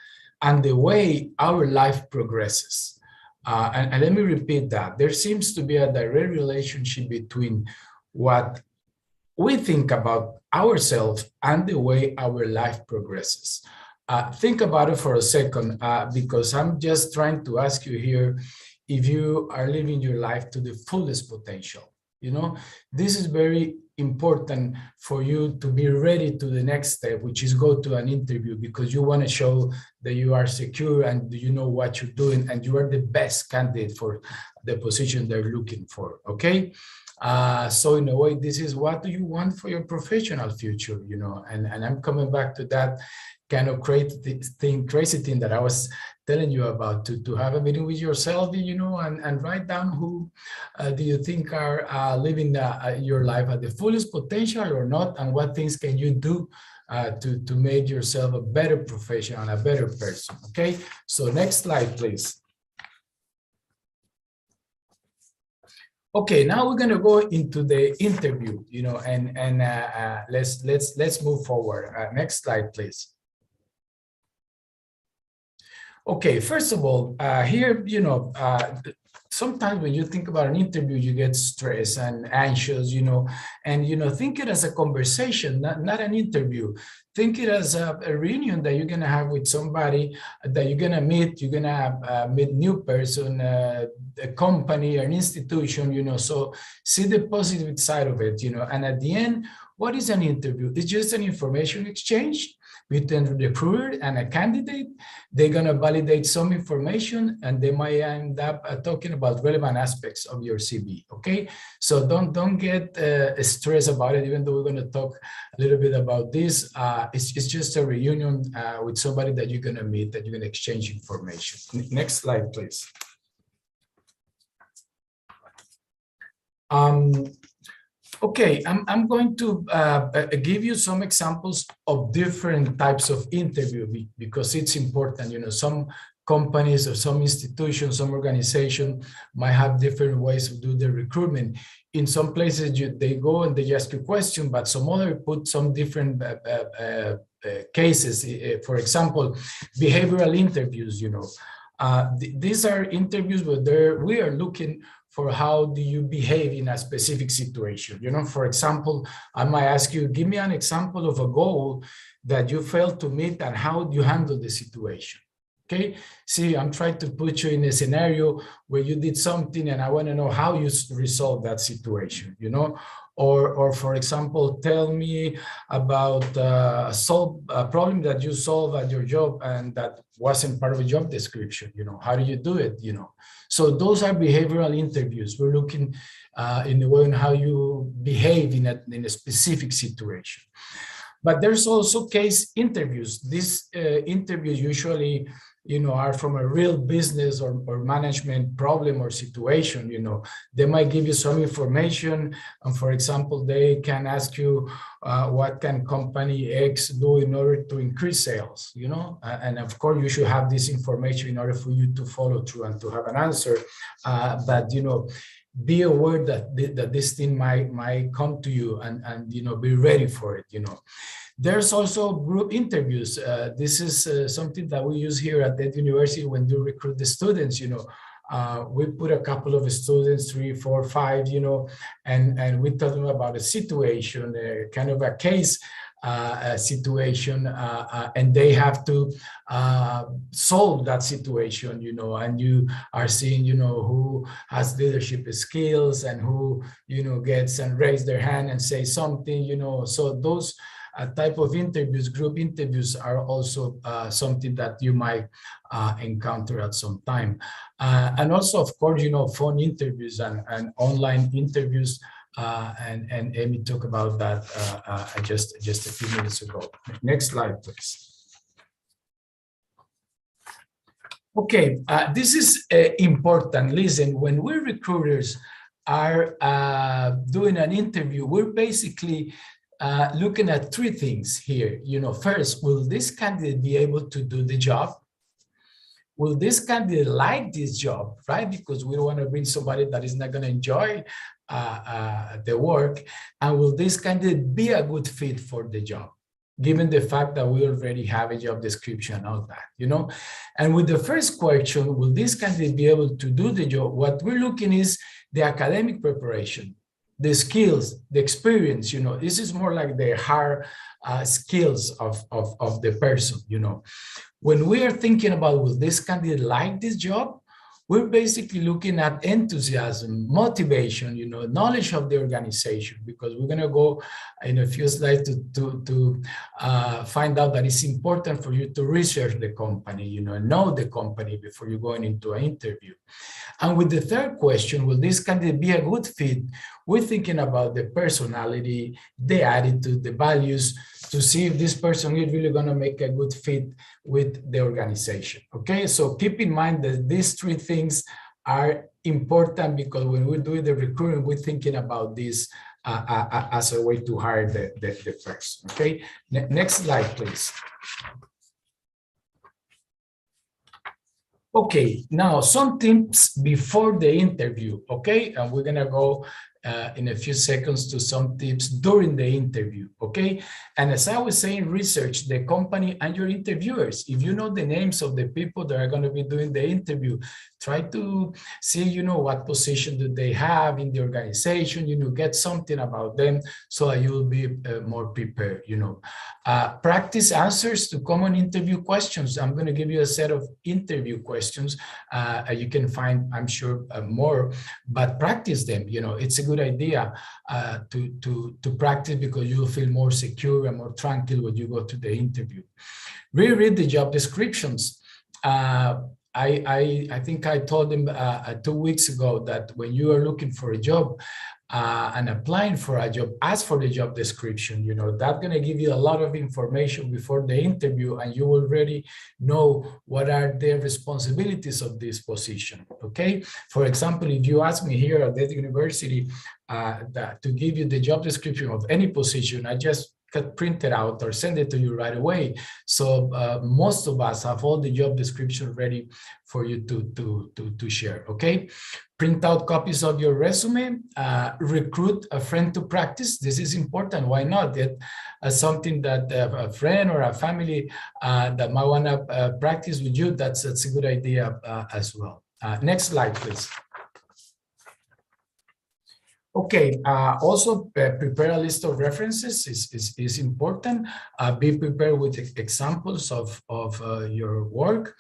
and the way our life progresses. And let me repeat that. There seems to be a direct relationship between what we think about ourselves and the way our life progresses. Think about it for a second, because I'm just trying to ask you here if you are living your life to the fullest potential. You know, this is very important for you to be ready to the next step, which is go to an interview, because you want to show that you are secure and you know what you're doing and you are the best candidate for the position they're looking for. Okay. So in a way, this is what do you want for your professional future, you know, and I'm coming back to that kind of crazy thing that I was telling you about, to have a meeting with yourself, you know, and write down who do you think are living your life at the fullest potential or not, and what things can you do to make yourself a better professional, a better person. Okay, so next slide, please. Okay, now we're going to go into the interview, you know, and let's move forward. Next slide, please. Okay, first of all, here, you know, sometimes when you think about an interview, you get stressed and anxious, you know, and, you know, think it as a conversation, not an interview. Think it as a reunion that you're going to have with somebody that you're going to meet. You're going to meet new person, a company, an institution, you know, so see the positive side of it, you know, and at the end, what is an interview? It's just an information exchange between the recruiter and a candidate. They're going to validate some information and they might end up talking about relevant aspects of your CV. Okay, so don't get stressed about it, even though we're going to talk a little bit about this. It's just a reunion with somebody that you're going to meet, that you're going to exchange information. Next slide, please. Okay, I'm going to give you some examples of different types of interview, because it's important. You know, some companies or some institutions, some organization might have different ways to do the recruitment. In some places, they go and they ask you a question, but some other put some different cases. For example, behavioral interviews, you know. These are interviews where we are looking for how do you behave in a specific situation. You know, for example, I might ask you, give me an example of a goal that you failed to meet and how you handle the situation. Okay, see, I'm trying to put you in a scenario where you did something and I want to know how you resolve that situation, you know, or for example, tell me about a problem that you solve at your job and that wasn't part of a job description, you know, how do you do it, you know. So those are behavioral interviews. We're looking in the way on how you behave in a specific situation. But there's also case interviews. These interviews usually, you know, are from a real business or management problem or situation. You know, they might give you some information, and for example, they can ask you what can company X do in order to increase sales, you know, and of course you should have this information in order for you to follow through and to have an answer. But you know, be aware that this thing might come to you, and you know, be ready for it, you know. There's also group interviews. This is something that we use here at the university when you recruit the students, you know. We put a couple of students, 3, 4, 5, you know, and we tell them about a situation, kind of a case situation, and they have to solve that situation, you know, and you are seeing, you know, who has leadership skills and who, you know, gets and raise their hand and say something, you know. So those type of interviews, group interviews, are also something that you might encounter at some time. And also, of course, you know, phone interviews and online interviews. And Amy talked about that just a few minutes ago. Next slide, please. Okay, this is important. Listen, when we recruiters are doing an interview, we're basically looking at 3 things here. You know, first, will this candidate be able to do the job? Will this candidate like this job, right? Because we don't want to bring somebody that is not going to enjoy the work. And will this candidate be a good fit for the job? given the fact that we already have a job description and all that, you know? And with the first question, will this candidate be able to do the job? What we're looking is the academic preparation, the skills, the experience, you know, this is more like the hard skills of the person, you know. When we are thinking about, will this candidate like this job? We're basically looking at enthusiasm, motivation, you know, knowledge of the organization, because we're going to go in a few slides to find out that it's important for you to research the company, you know the company before you're going into an interview. And with the third question, will this candidate be a good fit? We're thinking about the personality, the attitude, the values, to see if this person is really going to make a good fit with the organization. Okay, so keep in mind that these three things are important, because when we're doing the recruiting, we're thinking about this as a way to hire the person. Okay, next slide, please. Okay, now some tips before the interview, okay? And we're gonna go in a few seconds to some tips during the interview, okay? And as I was saying, research the company and your interviewers. If you know the names of the people that are gonna be doing the interview, try to see, you know, what position do they have in the organization, you know, get something about them so that you'll be more prepared, you know. Practice answers to common interview questions. I'm gonna give you a set of interview questions. You can find, I'm sure, more, but practice them. You know, it's a good idea to practice, because you'll feel more secure and more tranquil when you go to the interview. Reread the job descriptions. I think I told them 2 weeks ago that when you are looking for a job and applying for a job, ask for the job description. You know, that's going to give you a lot of information before the interview, and you already know what are the responsibilities of this position. Okay, for example, if you ask me here at the university to give you the job description of any position, I just print it out or send it to you right away. So most of us have all the job description ready for you to share. Okay, print out copies of your resume. Recruit a friend to practice. This is important. Why not? That something that a friend or a family that might want to practice with you. That's a good idea as well. Next slide, please. Okay, also prepare a list of references is important. Be prepared with examples of your work.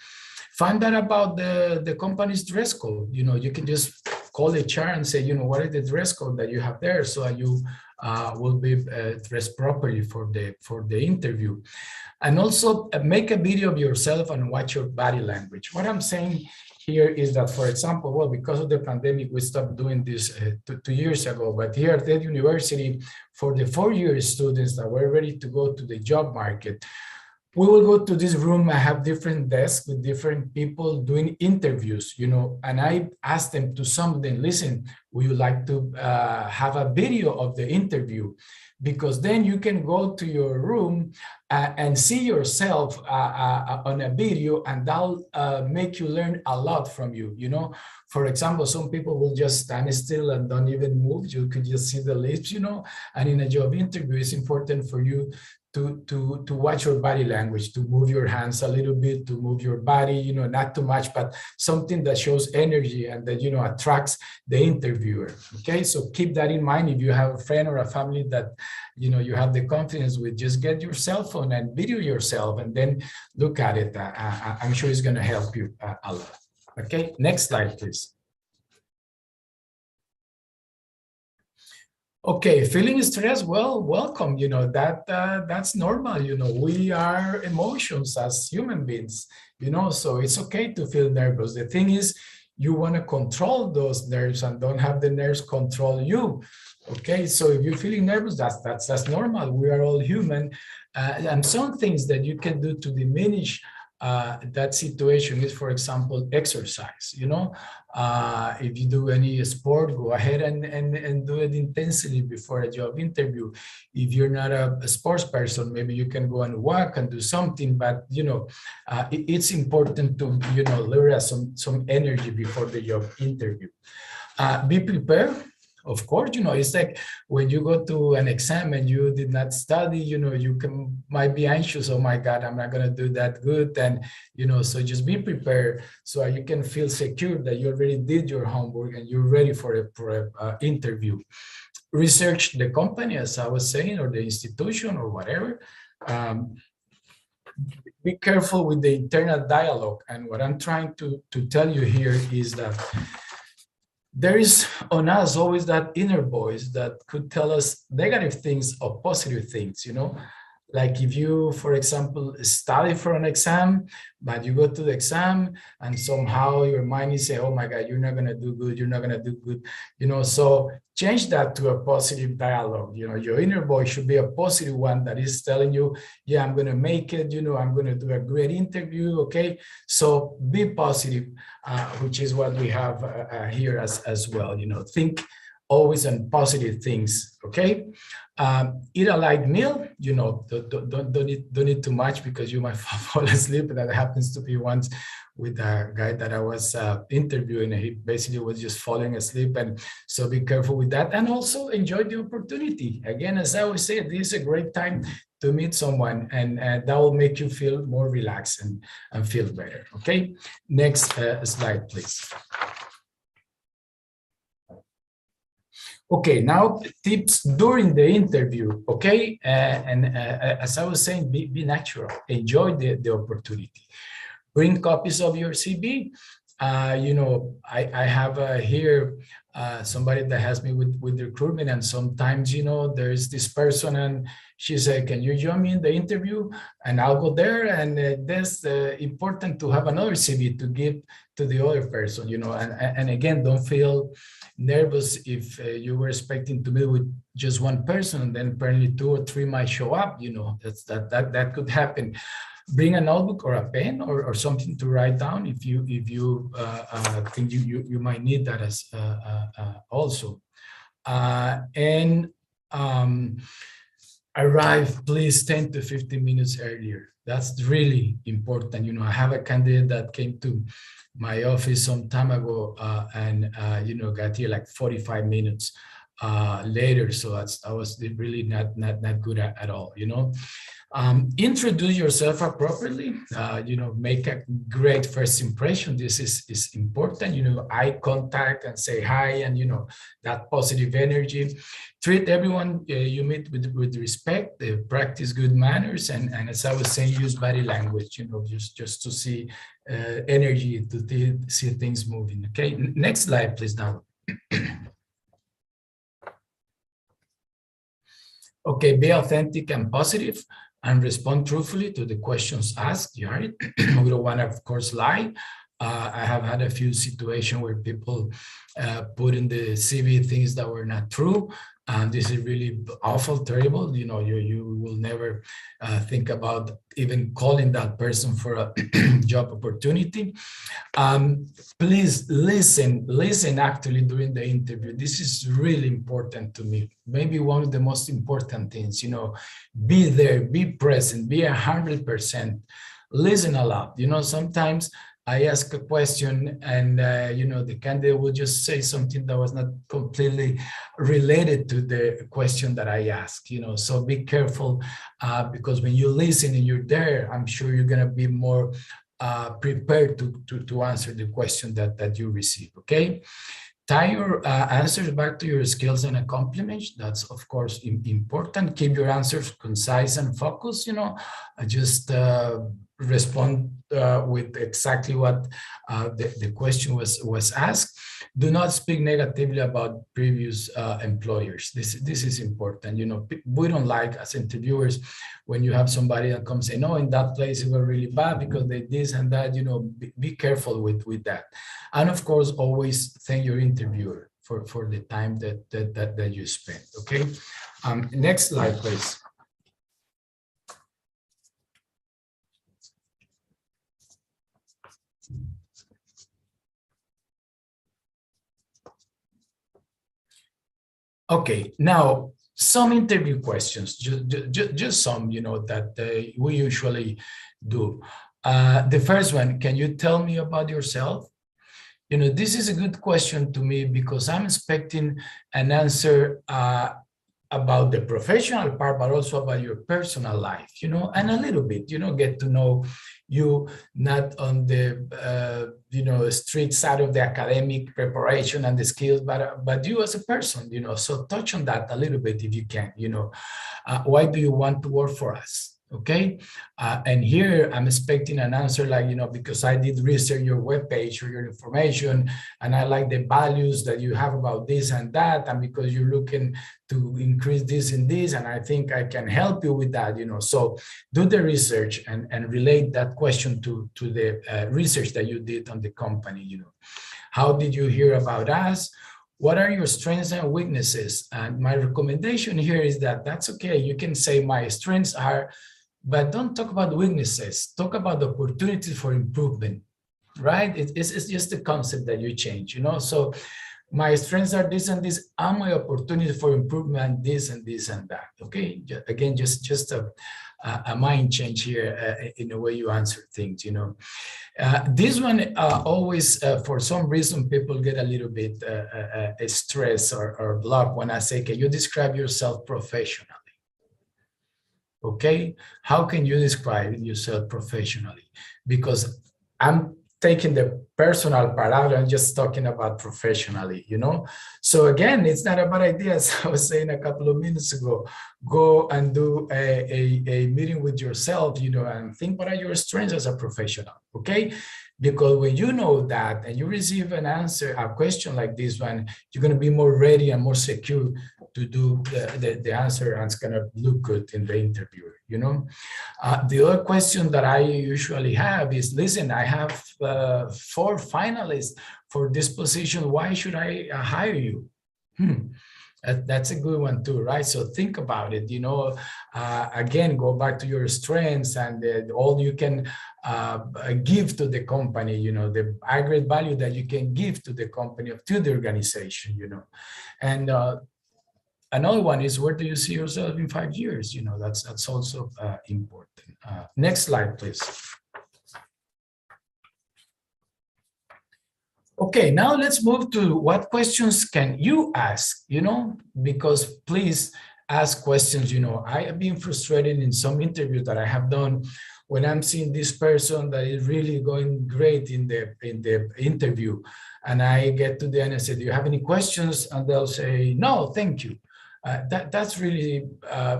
Find out about the company's dress code. You know, you can just call HR and say, you know, what is the dress code that you have there, so you will be dressed properly for the interview. And also make a video of yourself and watch your body language. What I'm saying here is that, for example, well, because of the pandemic, we stopped doing this 2 years ago, but here at the university, for the 4-year students that were ready to go to the job market, we will go to this room. I have different desks with different people doing interviews, you know, and I asked them to some of them, listen, would you like to have a video of the interview? Because then you can go to your room and see yourself on a video, and that'll make you learn a lot from you, you know. For example, some people will just stand still and don't even move. You could just see the lips, you know, and in a job interview, it's important for you to watch your body language, to move your hands a little bit, to move your body, you know, not too much, but something that shows energy and that, you know, attracts the interviewer. Okay, so keep that in mind. If you have a friend or a family that, you know, you have the confidence with, just get your cell phone and video yourself and then look at it. I'm sure it's going to help you a lot. Okay, next slide, please. Okay, feeling stressed, well, welcome, you know, that's normal, you know, we are emotions as human beings, you know, so it's okay to feel nervous. The thing is, you want to control those nerves and don't have the nerves control you. Okay, so if you're feeling nervous, that's normal. We are all human. And some things that you can do to diminish that situation is, for example, exercise. You know, if you do any sport, go ahead and do it intensely before a job interview. If you're not a sports person, maybe you can go and walk and do something, but you know, it's important to, you know, lure some energy before the job interview. Be prepared. Of course, it's like when you go to an exam and you did not study, you might be anxious. Oh my God, I'm not going to do that good. And, so just be prepared so you can feel secure that you already did your homework and you're ready for a interview. Research the company, as I was saying, or the institution or whatever. Be careful with the internal dialogue. And what I'm trying to tell you here is that there is on us always that inner voice that could tell us negative things or positive things, Like if you, for example, study for an exam, but you go to the exam and somehow your mind is saying, oh my God, you're not going to do good. You're not going to do good. So change that to a positive dialogue. Your inner voice should be a positive one that is telling you, yeah, I'm going to make it. I'm going to do a great interview. Okay. So be positive, which is what we have here as well. Think always on positive things. Okay. Eat a light meal, don't eat too much because you might fall asleep. That happens to me once with a guy that I was interviewing. He basically was just falling asleep. And so be careful with that. And also enjoy the opportunity. Again, as I always say, this is a great time to meet someone, and that will make you feel more relaxed and feel better. Okay, next slide, please. Okay, now tips during the interview, okay? As I was saying, be natural, enjoy the opportunity. Bring copies of your CV. I have here somebody that has me with recruitment, and sometimes, there's this person and she said, can you join me in the interview? And I'll go there, and that's important to have another CV to give to the other person, and again, don't feel nervous if you were expecting to meet with just one person and then apparently 2 or 3 might show up. That could happen. Bring a notebook or a pen or something to write down if you think you might need that as also. Arrive please 10 to 15 minutes earlier. That's really important. I have a candidate that came to my office some time ago and got here like 45 minutes later. So I was really not good at all. Introduce yourself appropriately. Make a great first impression. This is important. Eye contact and say hi, and that positive energy. Treat everyone you meet with respect. Practice good manners, and as I was saying, use body language. Just to see energy, to see things moving. Okay, next slide, please. Now. Okay, be authentic and positive, and respond truthfully to the questions asked. You heard it. We don't want to, of course, lie. I have had a few situations where people put in the CV things that were not true. And this is really awful, terrible. You will never think about even calling that person for a job opportunity. Please listen actively during the interview. This is really important to me. Maybe one of the most important things, be there, be present, be 100%. Listen a lot. Sometimes I ask a question and, the candidate will just say something that was not completely related to the question that I asked, so be careful because when you listen and you're there, I'm sure you're going to be more prepared to answer the question that you receive, okay? Tie your answers back to your skills and accomplishments. That's, of course, important. Keep your answers concise and focused, just respond with exactly what the question was asked. Do not speak negatively about previous employers. This is important. We don't like, as interviewers, when you have somebody that comes and say, no, in that place it was really bad because they this and that. Be careful with that. And of course, always thank your interviewer for the time that you spent. Okay. Next slide, please. Okay, now some interview questions, just some, that we usually do. The first one, can you tell me about yourself? You know, this is a good question to me because I'm expecting an answer about the professional part, but also about your personal life, you know, and a little bit, you know, get to know you not on the, you know, street side of the academic preparation and the skills, but you as a person, you know, so touch on that a little bit if you can, you know, why do you want to work for us? Okay, and here I'm expecting an answer like, you know, because I did research your webpage or your information, and I like the values that you have about this and that, and because you're looking to increase this and this, and I think I can help you with that, you know. So do the research and relate that question to the research that you did on the company, you know. How did you hear about us? What are your strengths and weaknesses? And my recommendation here is that that's okay. You can say my strengths are, but don't talk about weaknesses. Talk about the opportunities for improvement, right? It's just the concept that you change, you know? So my strengths are this and this, and my opportunity for improvement, this and this and that, okay? Again, just a mind change here in the way you answer things, you know? This one always, for some reason, people get a little bit stressed or blocked when I say, can you describe yourself professionally? Okay, how can you describe yourself professionally? Because I'm taking the personal part out and just talking about professionally, you know? So again, it's not a bad idea, as I was saying a couple of minutes ago. Go and do a meeting with yourself, you know, and think what are your strengths as a professional, okay? Because when you know that and you receive an answer, a question like this one, you're going to be more ready and more secure to do the answer, and it's going to look good in the interview, you know. The other question that I usually have is, listen, I have 4 finalists for this position. Why should I hire you? That's a good one too, right? So think about it, you know, again, go back to your strengths and all you can give to the company, you know, the aggregate value that you can give to the company, to the organization, you know. And another one is, where do you see yourself in 5 years? You know, that's also important. Next slide, please. Okay, now let's move to what questions can you ask, you know, because please ask questions. You know, I have been frustrated in some interviews that I have done when I'm seeing this person that is really going great in the interview, and I get to the end and say, do you have any questions? And they'll say, no, thank you. That's really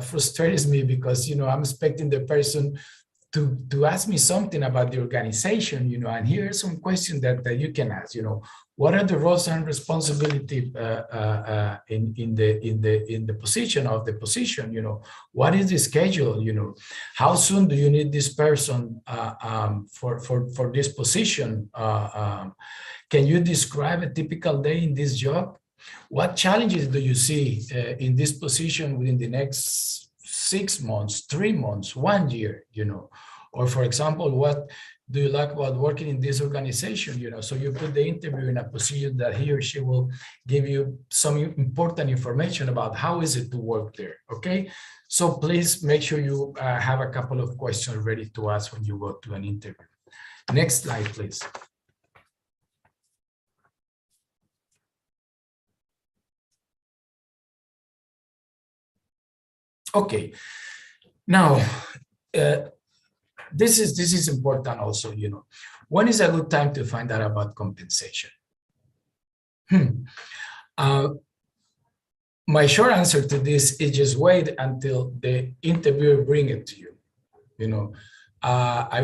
frustrates me, because, you know, I'm expecting the person to ask me something about the organization, you know, and here are some questions that you can ask, you know, what are the roles and responsibility in the position of the position, you know, what is the schedule, you know, how soon do you need this person for this position? Can you describe a typical day in this job? What challenges do you see in this position within the next 6 months, 3 months, 1 year, you know? Or for example, what do you like about working in this organization, you know? So you put the interviewer in a position that he or she will give you some important information about how is it to work there, okay? So please make sure you have a couple of questions ready to ask when you go to an interview. Next slide, please. Okay, now this is important also, you know. When is a good time to find out about compensation? My short answer to this is just wait until the interviewer bring it to you. You know, I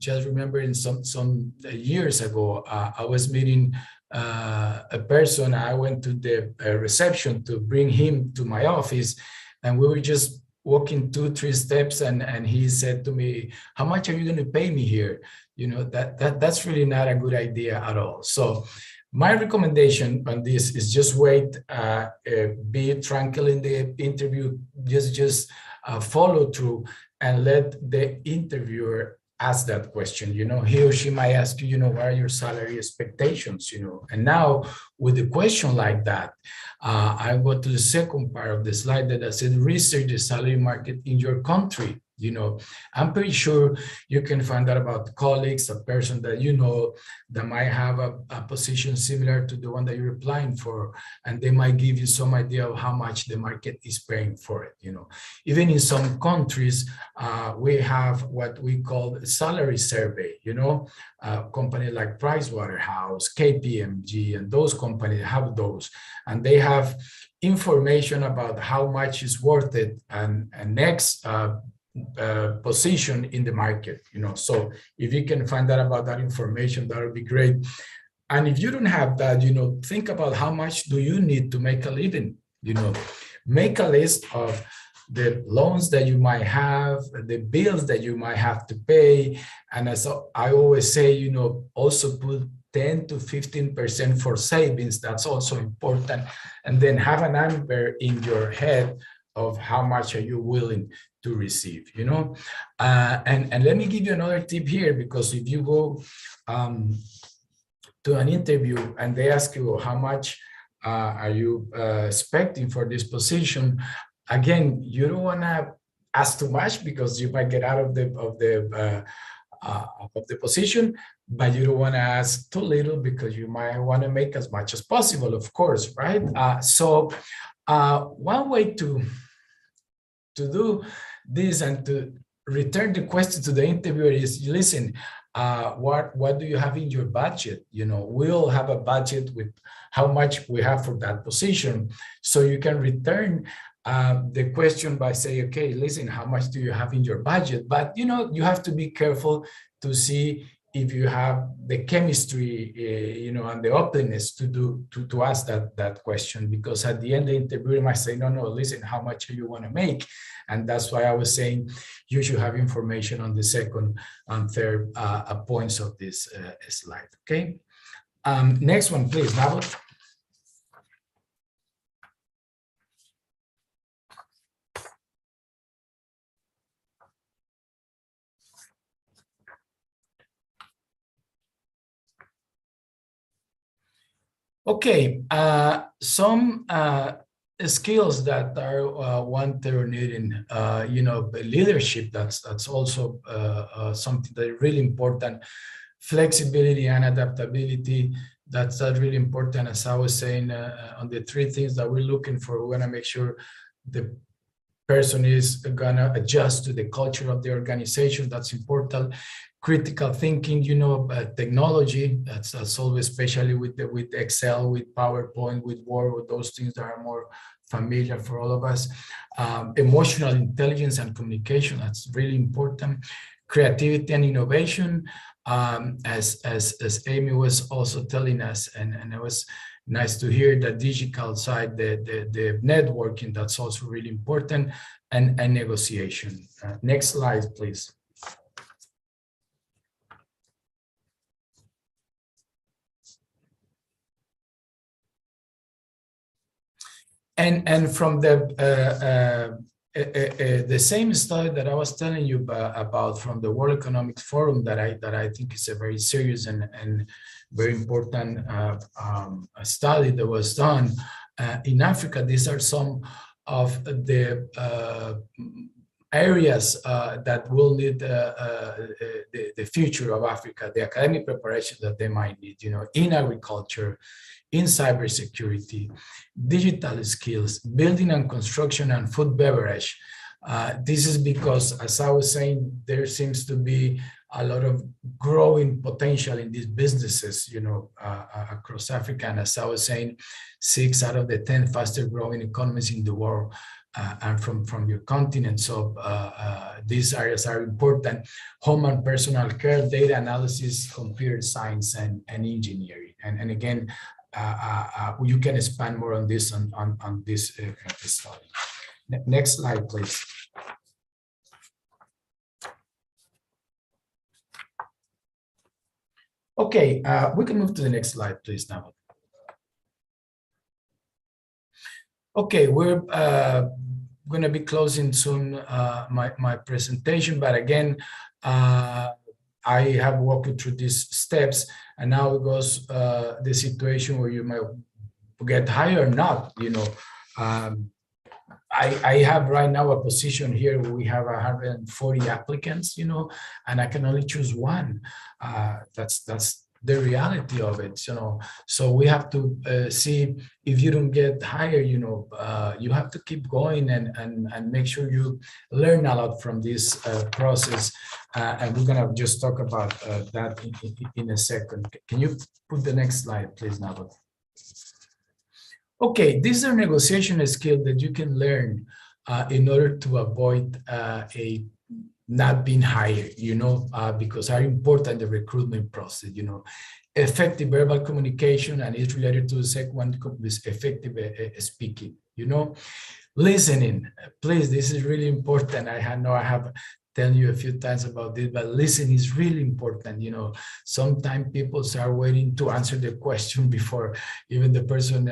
just remember in some years ago, I was meeting a person. I went to the reception to bring him to my office, and we were just walking 2-3 steps, and he said to me, how much are you going to pay me here? You know, that's really not a good idea at all. So my recommendation on this is just wait, be tranquil in the interview, just follow through and let the interviewer ask that question. You know, he or she might ask you, you know, what are your salary expectations, you know? And now with a question like that, I go to the second part of the slide that I said, research the salary market in your country. You know, I'm pretty sure you can find out about colleagues, a person that you know that might have a position similar to the one that you're applying for, and they might give you some idea of how much the market is paying for it. You know, even in some countries, we have what we call a salary survey. You know, companies like Pricewaterhouse, KPMG, and those companies have those, and they have information about how much is worth it and next position in the market, you know. So if you can find out about that information, that would be great. And if you don't have that, you know, think about how much do you need to make a living. You know, make a list of the loans that you might have, the bills that you might have to pay. And as I always say, you know, also put 10 to 15% for savings. That's also important. And then have a number in your head of how much are you willing to receive, you know. And let me give you another tip here, because if you go to an interview and they ask you how much are you expecting for this position, again, you don't want to ask too much because you might get out of the position, but you don't want to ask too little because you might want to make as much as possible, of course, right? So one way to do this and to return the question to the interviewer is, listen, what do you have in your budget? You know, we'll have a budget with how much we have for that position. So you can return the question by saying, okay, listen, how much do you have in your budget? But, you know, you have to be careful to see if you have the chemistry, you know, and the openness to ask that question, because at the end, the interviewer might say, no, listen, how much do you want to make? And that's why I was saying you should have information on the second and third points of this slide, okay? Next one, please, Nabot. Okay, some skills that are wanted or needed, you know, leadership, that's also something that is really important. Flexibility and adaptability, that's really important. As I was saying, on the three things that we're looking for, we want to make sure the person is gonna adjust to the culture of the organization. That's important. Critical thinking, you know, technology, that's always, especially with Excel, with PowerPoint, with Word, with those things that are more familiar for all of us. Emotional intelligence and communication, that's really important. Creativity and innovation, as Amy was also telling us, and it was nice to hear the digital side, the networking, that's also really important, and negotiation. Next slide, please. And from the same study that I was telling you about from the World Economic Forum, that I think is a very serious and very important study that was done in Africa. These are some of the areas that will need the future of Africa, the academic preparation that they might need, you know, in agriculture, in cybersecurity, digital skills, building and construction, and food beverage. This is because, as I was saying, there seems to be a lot of growing potential in these businesses, you know, across Africa. And as I was saying, 6 out of the 10 fastest growing economies in the world and from your continent. So these areas are important: home and personal care, data analysis, computer science, and engineering. And again, you can expand more on this on this study. Next slide, please. Okay, we can move to the next slide, please, now. Okay, we're going to be closing soon my presentation, but again, I have walked you through these steps, and now it goes the situation where you might get hired or not. You know, I have right now a position here where we have 140 applicants, you know, and I can only choose one. That's the reality of it, you know. So we have to see if you don't get hired, you know, you have to keep going and make sure you learn a lot from this process. And we're gonna just talk about that in a second. Can you put the next slide, please, Nabot? Okay, these are negotiation skills that you can learn in order to avoid a not being hired, you know, because are important in the recruitment process, you know. Effective verbal communication, and it's related to the second one, is effective speaking, you know. Listening, please, this is really important. I know I have telling you a few times about this, but listening is really important. You know, sometimes people start waiting to answer the question before even the person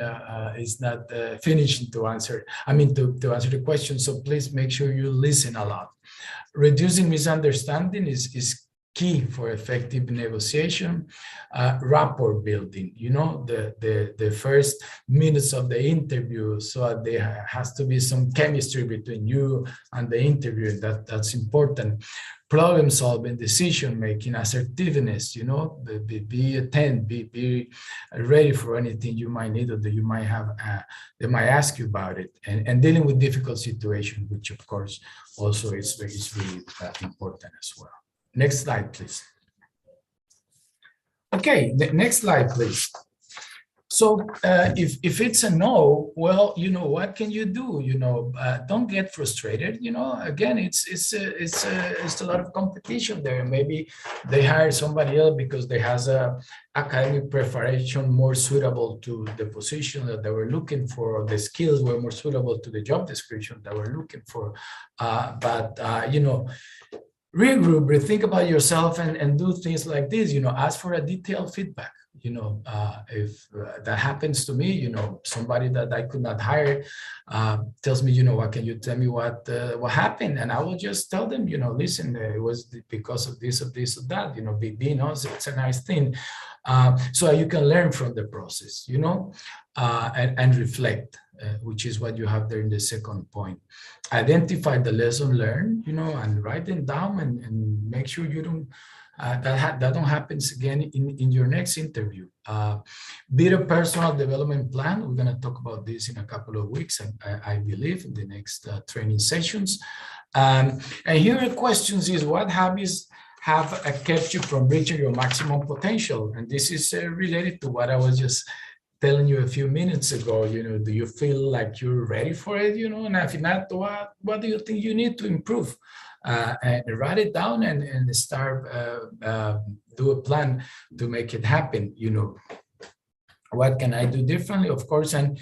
is not finishing to answer. I mean, to answer the question. So please make sure you listen a lot. Reducing misunderstanding is key for effective negotiation. Rapport building, you know, the first minutes of the interview, so there has to be some chemistry between you and the interviewer. That's important. Problem solving, decision making, assertiveness, you know, be attentive, be ready for anything you might need or that you might have, they might ask you about it, and dealing with difficult situations, which of course also is really important as well. Next slide, please. Okay, the next slide, please. So if it's a no, well, you know, what can you do? You know, don't get frustrated. You know, again, it's a lot of competition there. Maybe they hire somebody else because they has a academic preparation more suitable to the position that they were looking for, or the skills were more suitable to the job description that we're looking for. You know, regroup, rethink about yourself, and do things like this. You know, ask for a detailed feedback. You know, if that happens to me, you know, somebody that I could not hire tells me, you know, what can you tell me what happened? And I will just tell them, you know, listen, it was because of this, or that. You know, being honest, it's a nice thing. So you can learn from the process, you know, and reflect, which is what you have there in the second point. Identify the lesson learned, you know, and write them down, and make sure you don't that don't happen again in your next interview. Build a personal development plan. We're going to talk about this in a couple of weeks, I believe, in the next training sessions. And here are questions: is what habits have kept you from reaching your maximum potential? And this is related to what I was just telling you a few minutes ago. You know, do you feel like you're ready for it? You know, and if not, what do you think you need to improve? And write it down and start do a plan to make it happen. You know, what can I do differently? Of course, and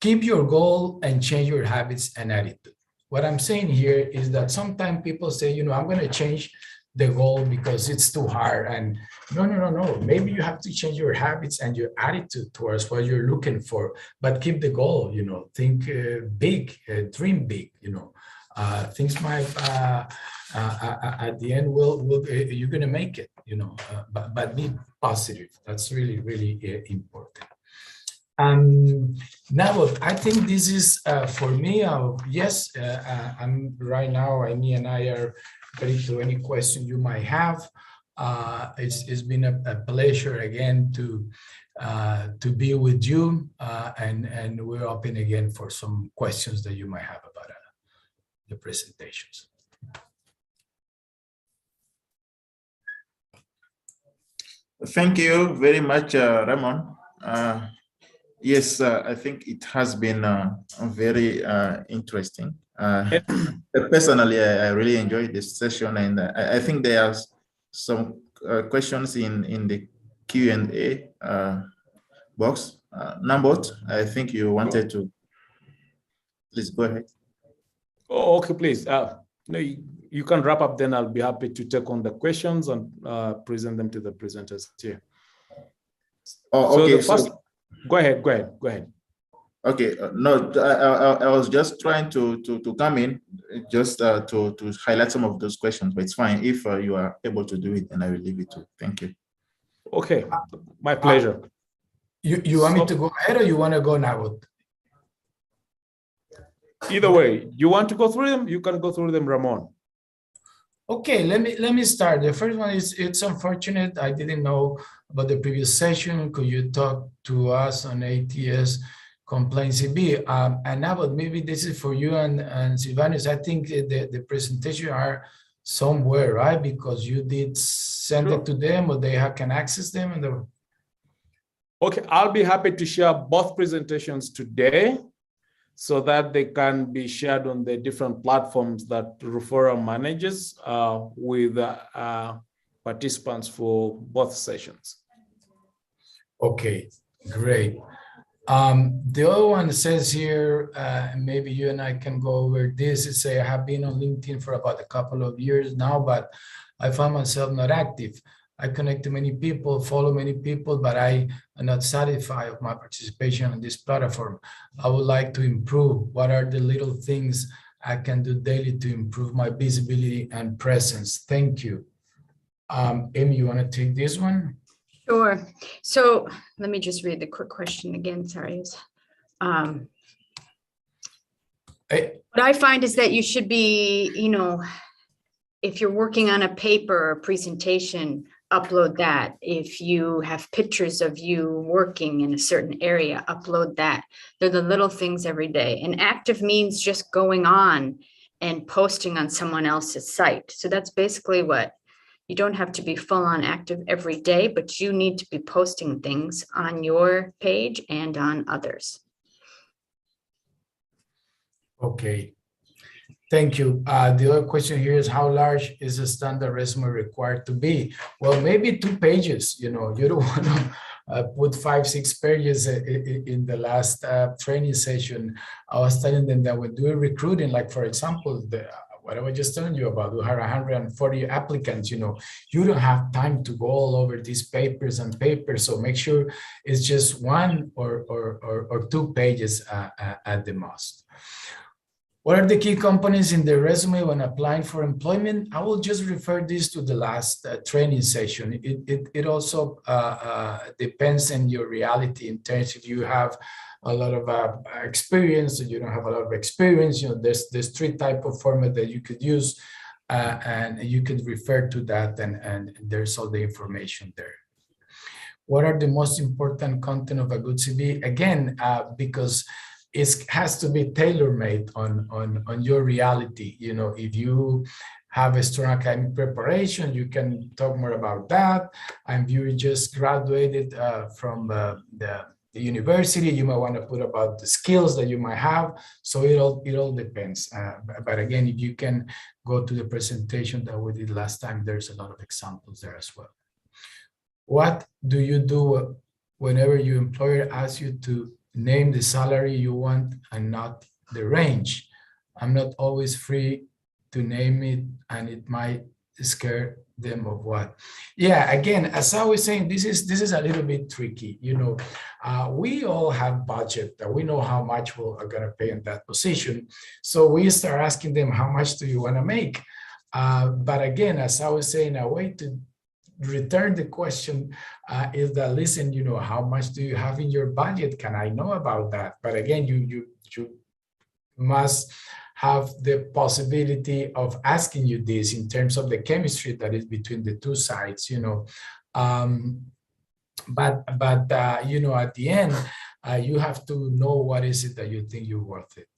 keep your goal and change your habits and attitude. What I'm saying here is that sometimes people say, you know, I'm going to change the goal because it's too hard. And no. Maybe you have to change your habits and your attitude towards what you're looking for, but keep the goal. You know, think big, dream big. You know. Things might at the end you're going to make it, you know, but be positive. That's really, really important. Now, I think this is for me. Yes, I'm right now. Me and I are ready to any question you might have. It's been a pleasure again to be with you, and we're open again for some questions that you might have about it. The presentations. Thank you very much, Ramon. Yes, I think it has been very interesting. Personally, I really enjoyed this session, and I think there are some questions in the Q&A box. Nambot, I think you wanted to. Please go ahead. Oh, okay, please. No, you can wrap up, then I'll be happy to take on the questions and present them to the presenters here. Oh, okay. Go ahead. Okay, no, I was just trying to come in just to highlight some of those questions, but it's fine. If you are able to do it, then I will leave it to. Thank you. Okay, my pleasure. You want me to go ahead, or you want to go now? Either way, you want to go through them, you can go through them, Ramon. Okay, let me start. The first one is, it's unfortunate I didn't know about the previous session. Could you talk to us on ATS complaint CB? And now, but maybe this is for you and Silvanus. I think the presentation are somewhere, right? Because you did send it to them, or they can access them. And Okay, I'll be happy to share both presentations today so that they can be shared on the different platforms that referral manages with participants for both sessions. Okay, great. The other one says here, maybe you and I can go over this. It say, I have been on LinkedIn for about a couple of years now, but I find myself not active. I connect to many people, follow many people, but I am not satisfied with my participation on this platform. I would like to improve. What are the little things I can do daily to improve my visibility and presence? Thank you. Amy, you want to take this one? Sure. So let me just read the quick question again. Sorry. What I find is that you should be, if you're working on a paper or presentation, upload that. If you have pictures of you working in a certain area, upload that. They're the little things every day. And active means just going on and posting on someone else's site. So that's basically what, you don't have to be full on active every day, but you need to be posting things on your page and on others. Okay. Thank you. The other question here is, how large is a standard resume required to be? Well, maybe 2 pages. You don't want to put 5, 6 pages in the last training session. I was telling them that when doing recruiting, like for example, what I was just telling you about, we had 140 applicants. You don't have time to go all over these papers and papers. So make sure it's just 1 or 2 pages at the most. What are the key components in the resume when applying for employment? I will just refer this to the last training session. It also depends on your reality in terms if you have a lot of experience or you don't have a lot of experience. There's 3 types of format that you could use, and you could refer to that, and there's all the information there. What are the most important content of a good CV? Again, because it has to be tailor-made on your reality. If you have a strong academic preparation, you can talk more about that. And if you just graduated from the university, you might want to put about the skills that you might have. So it all depends. But again, if you can go to the presentation that we did last time, there's a lot of examples there as well. What do you do whenever your employer asks you to name the salary you want and not the range? I'm not always free to name it, and it might scare them of what. Yeah, again, as I was saying, this is a little bit tricky. We all have budget that we know how much we are going to pay in that position. So we start asking them, how much do you want to make? But again, as I was saying, a way to return the question is that, listen, how much do you have in your budget? Can I know about that? But again, you must have the possibility of asking you this in terms of the chemistry that is between the 2 sides. But at the end, you have to know what is it that you think you're worth it,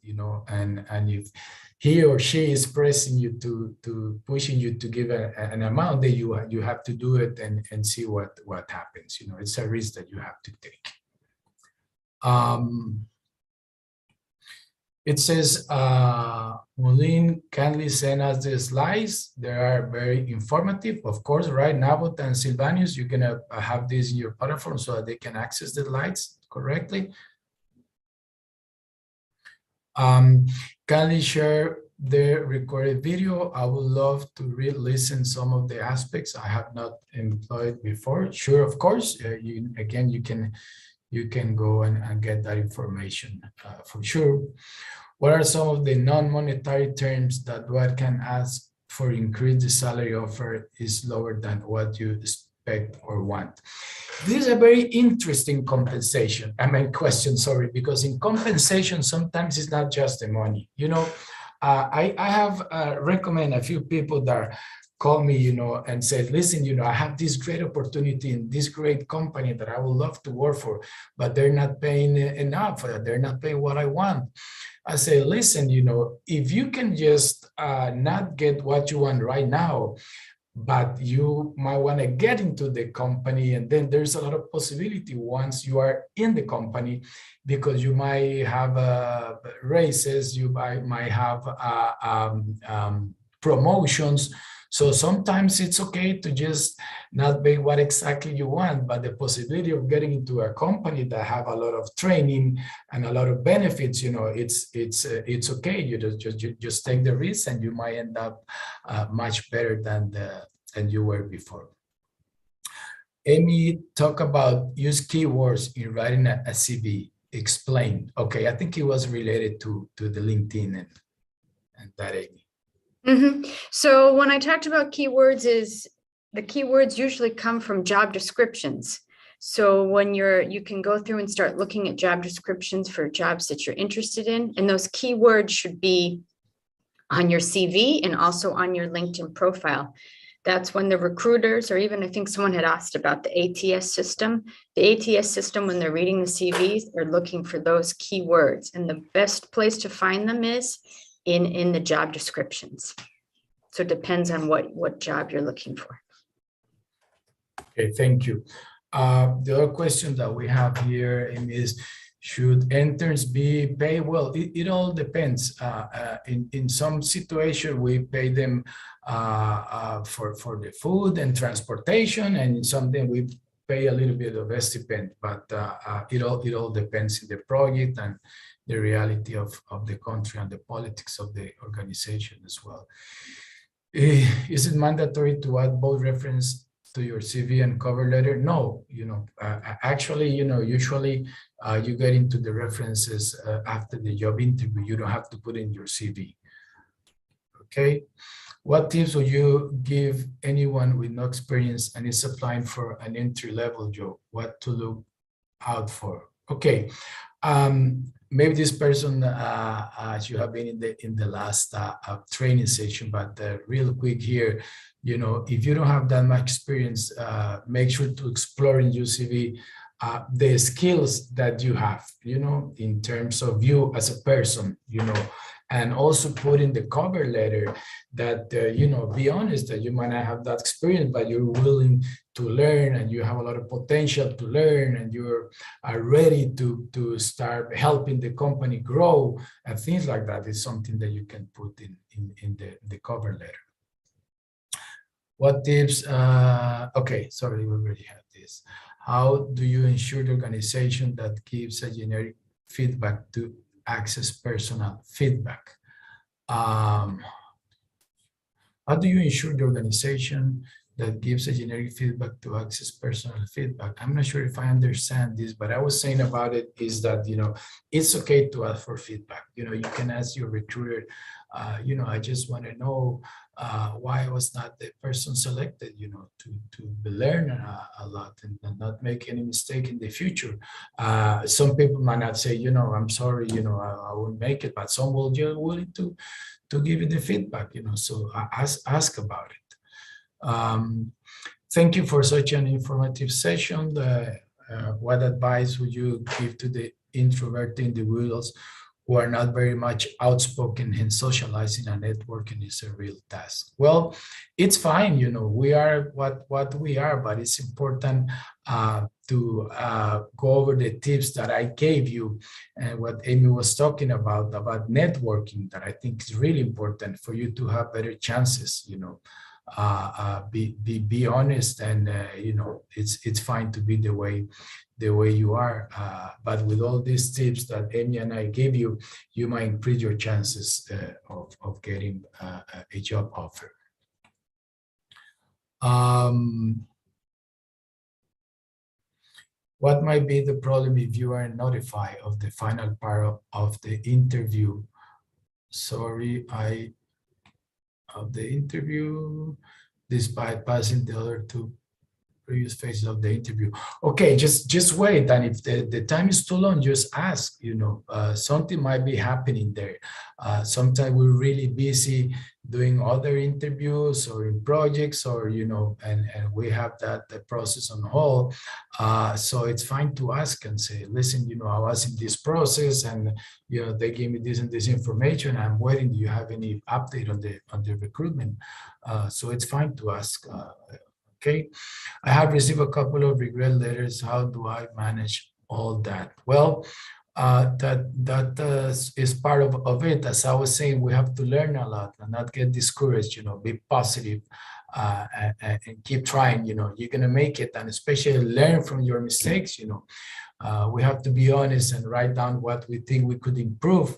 and if he or she is pressing you to pushing you to give an amount, that you have to do it and see what happens. It's a risk that you have to take. It says, Moulin, kindly send us the slides. They are very informative. Of course, right now, and Silvanus, you're gonna have this in your platform so that they can access the slides correctly. Kindly share the recorded video. I would love to listen some of the aspects I have not employed before. Sure, of course. You can go and get that information for sure. What are some of the non-monetary terms that one can ask for increase the salary offer is lower than what you expect or want. This is a very interesting compensation. Question, sorry, because in compensation, sometimes it's not just the money. You know, I have recommend a few people that call me, you know, and said, listen, you know, I have this great opportunity in this great company that I would love to work for, but they're not paying enough. They're not paying what I want. I say, listen, you know, if you can just not get what you want right now, but you might want to get into the company, and then there's a lot of possibility once you are in the company, because you might have raises, you might have promotions. So sometimes it's okay to just not pay what exactly you want, but the possibility of getting into a company that have a lot of training and a lot of benefits, you know, it's okay. You just take the risk, and you might end up much better than you were before. Amy, talk about use keywords in writing a CV. Explain. Okay, I think it was related to the LinkedIn and that, Amy. So when I talked about keywords, is the keywords usually come from job descriptions. So when you can go through and start looking at job descriptions for jobs that you're interested in, and those keywords should be on your CV and also on your LinkedIn profile. That's when the recruiters, or even I think someone had asked about the ATS system. The ATS system, when they're reading the CVs, they're looking for those keywords, and the best place to find them is in the job descriptions. So it depends on what job you're looking for. Okay, thank you. The other question that we have here is, should interns be paid? Well, it all depends. In some situation, we pay them for the food and transportation, and in something we pay a little bit of a stipend, but it all depends on the project and the reality of the country and the politics of the organization as well. Is it mandatory to add both reference to your CV and cover letter? No, you know, actually, you know, usually you get into the references after the job interview. You don't have to put in your CV. Okay. What tips would you give anyone with no experience and is applying for an entry-level job? What to look out for? Okay. Maybe this person should have been in the last training session, but real quick here, you know, if you don't have that much experience, make sure to explore in your CV the skills that you have, you know, in terms of you as a person, you know, and also put in the cover letter that, you know, be honest that you might not have that experience, but you're willing to learn, and you have a lot of potential to learn, and you're ready to start helping the company grow, and things like that is something that you can put in the cover letter. What tips? Okay, sorry, we already had this. How do you ensure the organization that gives a generic feedback to access personal feedback? How do you ensure the organization that gives a generic feedback to access personal feedback? I'm not sure if I understand this, but I was saying about it is that, you know, it's okay to ask for feedback. You know, you can ask your recruiter, you know, I just want to know why I was not the person selected, you know, to learn a lot and not make any mistake in the future. Some people might not say, you know, I'm sorry, you know, I won't make it, but some will just willing to give you the feedback, you know, so ask about it. Thank you for such an informative session. What advice would you give to the introvert individuals who are not very much outspoken, and socializing and networking is a real task? Well, it's fine, you know, we are what we are, but it's important to go over the tips that I gave you and what Amy was talking about networking, that I think is really important for you to have better chances, you know. Be honest, and you know, it's fine to be the way you are, but with all these tips that Amy and I gave you, you might increase your chances of getting a job offer. What might be the problem if you are notified of the final part of the interview? Sorry, of the interview, despite passing the other two previous phases of the interview. Okay, just wait, and if the time is too long, just ask. Something might be happening there. Sometimes we're really busy doing other interviews or in projects, or and we have the process on hold. So it's fine to ask and say, listen, I was in this process, and they gave me this and this information. I'm waiting. Do you have any update on the recruitment? So it's fine to ask. Okay, I have received a couple of regret letters. How do I manage all that? Well, that is part of it. As I was saying, we have to learn a lot and not get discouraged. Be positive, and keep trying. You're gonna make it, and especially learn from your mistakes. We have to be honest and write down what we think we could improve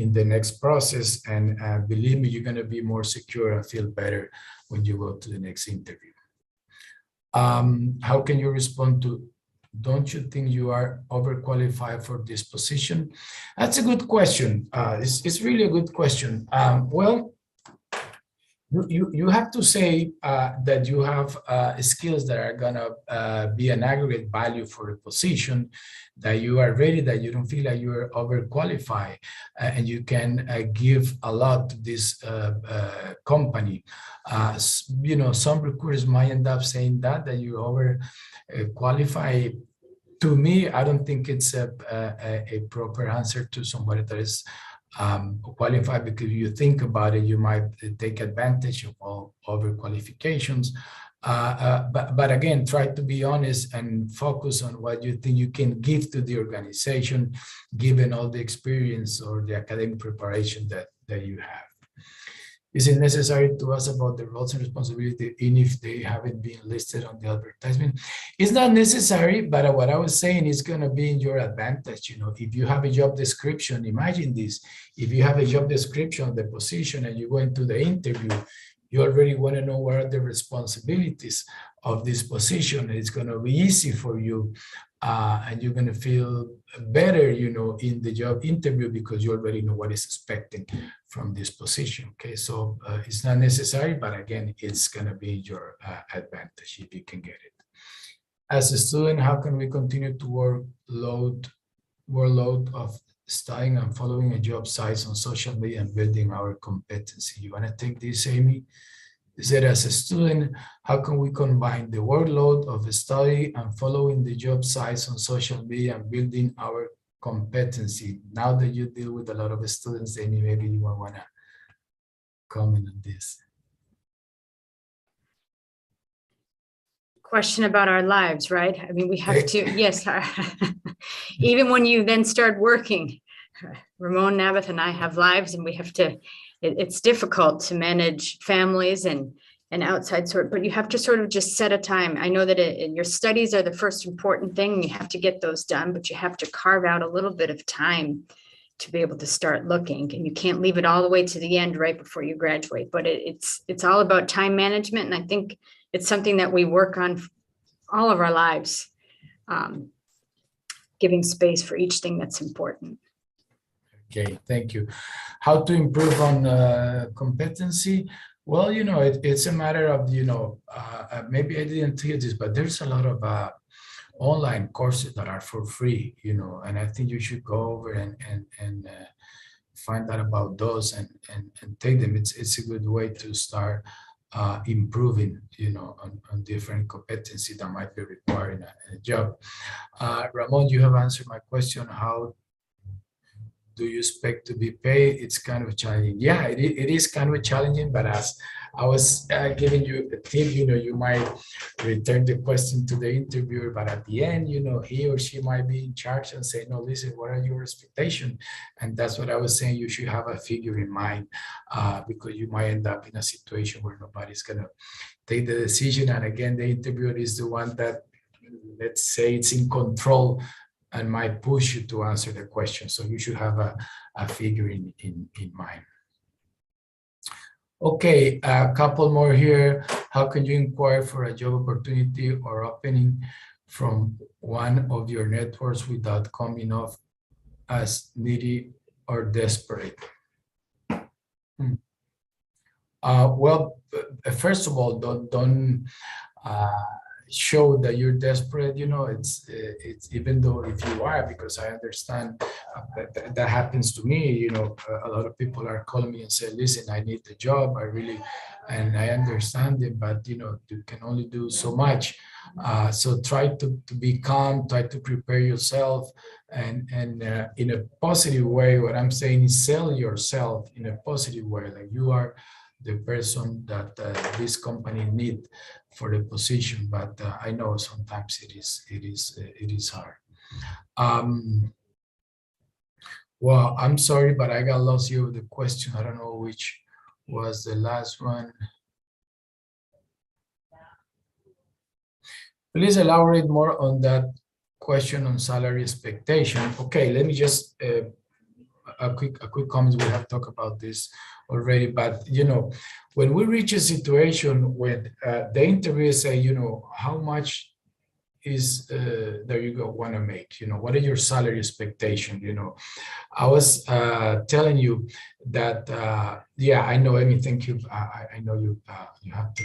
in the next process. And believe me, you're gonna be more secure and feel better when you go to the next interview. How can you respond to, don't you think you are overqualified for this position? That's a good question. It's really a good question. Well, you have to say that you have skills that are gonna be an aggregate value for the position, that you are ready, that you don't feel like you are overqualified, and you can give a lot to this company. Some recruiters might end up saying that you overqualified. To me, I don't think it's a proper answer to somebody that is qualified, because you think about it, you might take advantage of all overqualifications. But again, try to be honest and focus on what you think you can give to the organization, given all the experience or the academic preparation that you have. Is it necessary to ask about the roles and responsibilities, even if they haven't been listed on the advertisement? It's not necessary, but what I was saying is going to be in your advantage. If you have a job description, imagine this. If you have a job description of the position and you go into the interview, you already want to know what are the responsibilities of this position. It's going to be easy for you, and you're going to feel better, in the job interview, because you already know what is expected from this position. Okay, so it's not necessary, but again, it's going to be your advantage if you can get it. As a student, how can we continue to workload of studying and following a job sites on social media and building our competency? You want to take this, Amy? Is that as a student, how can we combine the workload of study and following the job sites on social media and building our competency? Now that you deal with a lot of students, Amy, maybe you want to comment on this. Question about our lives, right? I mean, we have to, yes. Even when you then start working, Ramon, Nabith, and I have lives, and we have to, it's difficult to manage families and outside sort, but you have to sort of just set a time. I know that your studies are the first important thing. You have to get those done, but you have to carve out a little bit of time to be able to start looking, and you can't leave it all the way to the end right before you graduate. But it's all about time management, and I think it's something that we work on all of our lives, giving space for each thing that's important. Okay, thank you. How to improve on competency? Well, it's a matter of, maybe I didn't tell you this, but there's a lot of online courses that are for free, and I think you should go over and find out about those and take them. It's a good way to start improving, on different competencies that might be required in a job. Ramon, you have answered my question. How do you expect to be paid? It's kind of challenging. Yeah, it is kind of challenging, but as I was giving you a tip, you might return the question to the interviewer, but at the end, he or she might be in charge and say, no, listen, what are your expectations? And that's what I was saying. You should have a figure in mind, because you might end up in a situation where nobody's going to take the decision. And again, the interviewer is the one that, let's say, it's in control and might push you to answer the question. So you should have a figure in mind. Okay, a couple more here. How can you inquire for a job opportunity or opening from one of your networks without coming off as needy or desperate? Well, first of all, don't show that you're desperate, it's even though if you are, because I understand that happens to me, a lot of people are calling me and say, listen, I need the job, and I understand it, but you can only do so much. So try to be calm, try to prepare yourself, and in a positive way. What I'm saying is sell yourself in a positive way, like you are the person that this company need for the position. But I know sometimes it is hard. Well, I'm sorry, but I got lost here with the question. I don't know which was the last one. Please elaborate more on that question on salary expectation. Okay, let me just a quick comment. We have talked about this already, but when we reach a situation when the interviewers say, how much is there you go want to make, what are your salary expectation? I was telling you that yeah, I know, Amy, thank you. I know you have to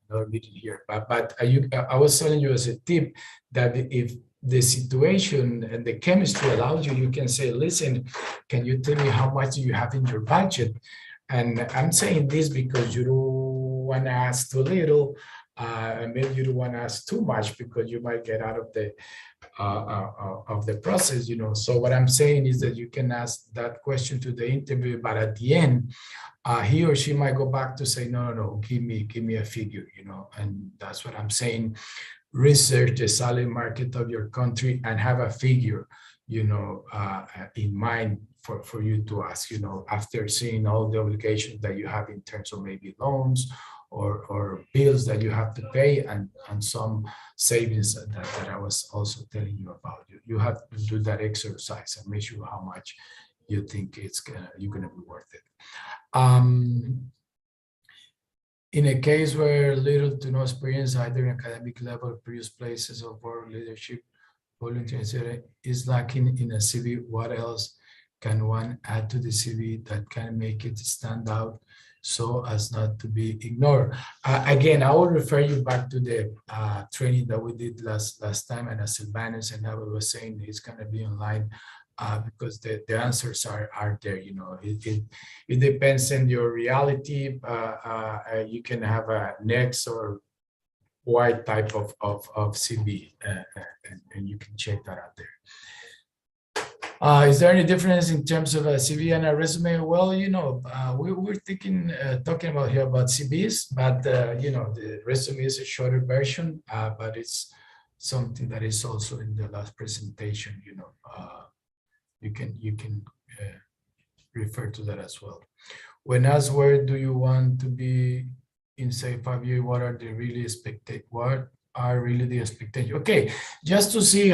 another meeting here, but I was telling you as a tip that if the situation and the chemistry allows you, you can say, listen, can you tell me how much you have in your budget? And I'm saying this because you don't want to ask too little, and maybe you don't want to ask too much because you might get out of the process, So what I'm saying is that you can ask that question to the interviewer, but at the end, he or she might go back to say, no, give me a figure, and that's what I'm saying. Research the salary market of your country and have a figure, in mind for you to ask, after seeing all the obligations that you have in terms of maybe loans or bills that you have to pay, and some savings that I was also telling you about. You have to do that exercise and measure how much you think you're gonna be worth it. In a case where little to no experience, either in academic level, previous places of work, leadership, volunteer, etc., is lacking in a CV, what else can one add to the CV that can make it stand out so as not to be ignored? Again, I will refer you back to the training that we did last time, and as Silvanus and I was saying, it's going to be online. Because the answers are there, it depends on your reality. You can have a X or Y type of CV, and you can check that out there. Is there any difference in terms of a CV and a resume? Well, we're talking about here about CVs, but the resume is a shorter version, but it's something that is also in the last presentation. You can refer to that as well. When asked where do you want to be in, say, 5 years, what are really the expectations? Okay, just to see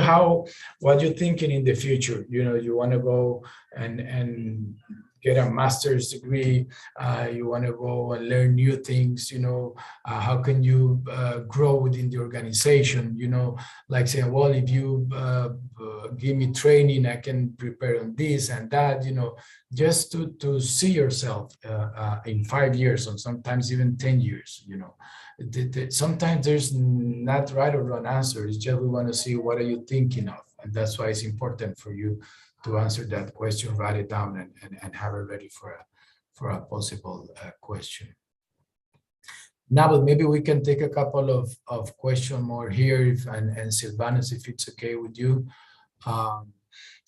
what you're thinking in the future. You want to go and get a master's degree. You want to go and learn new things. How can you grow within the organization? Like saying, well, if you give me training, I can prepare on this and that. Just to see yourself in 5 years, or sometimes even 10 years. Sometimes there's not right or wrong answer. It's just we want to see what are you thinking of, and that's why it's important for you to answer that question, write it down, and have it ready for a possible question. Now, but maybe we can take a couple of questions more here, and Silvanus, if it's okay with you.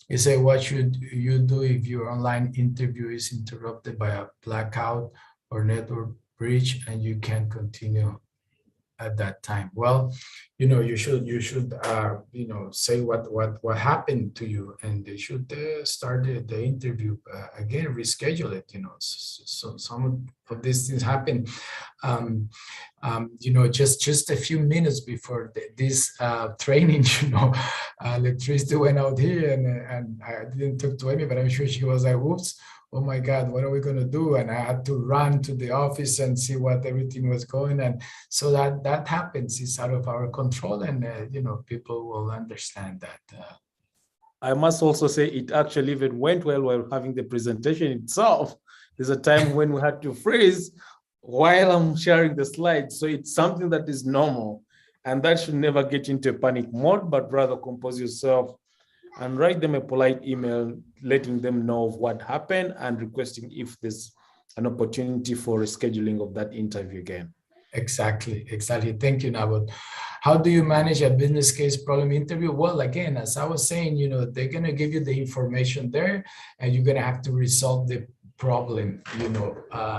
You say, what should you do if your online interview is interrupted by a blackout or network breach and you can't continue at that time? Well, you should say what happened to you, and they should start the interview again, reschedule it. So some of these things happen. Just a few minutes before this training, electricity went out here, and I didn't talk to Amy, but I'm sure she was like, whoops, oh my God, what are we going to do? And I had to run to the office and see what everything was going. And so that happens. It's out of our control, and people will understand that. I must also say it actually even went well while having the presentation itself. There's a time when we had to freeze while I'm sharing the slides. So it's something that is normal, and that should never get into a panic mode, but rather compose yourself and write them a polite email, letting them know of what happened and requesting if there's an opportunity for rescheduling of that interview again. Exactly. Thank you, Nabot. How do you manage a business case problem interview? Well, again, as I was saying, they're going to give you the information there, and you're going to have to resolve the problem,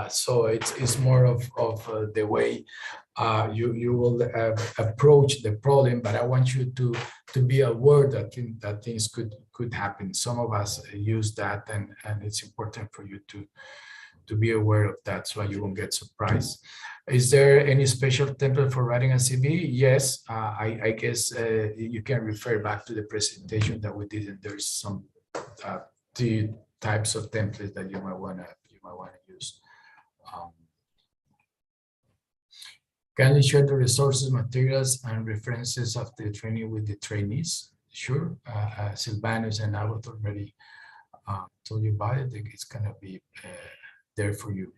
so it's more of the way you will approach the problem. But I want you to be aware that things could happen. Some of us use that, and it's important for you to be aware of that, so you won't get surprised. Is there any special template for writing a CV? Yes, I guess you can refer back to the presentation that we did, and there's some two types of templates that you might want to use. Can you share the resources, materials, and references of the training with the trainees? Sure. Silvanus and I would already told you about it. I think it's going to be there for you.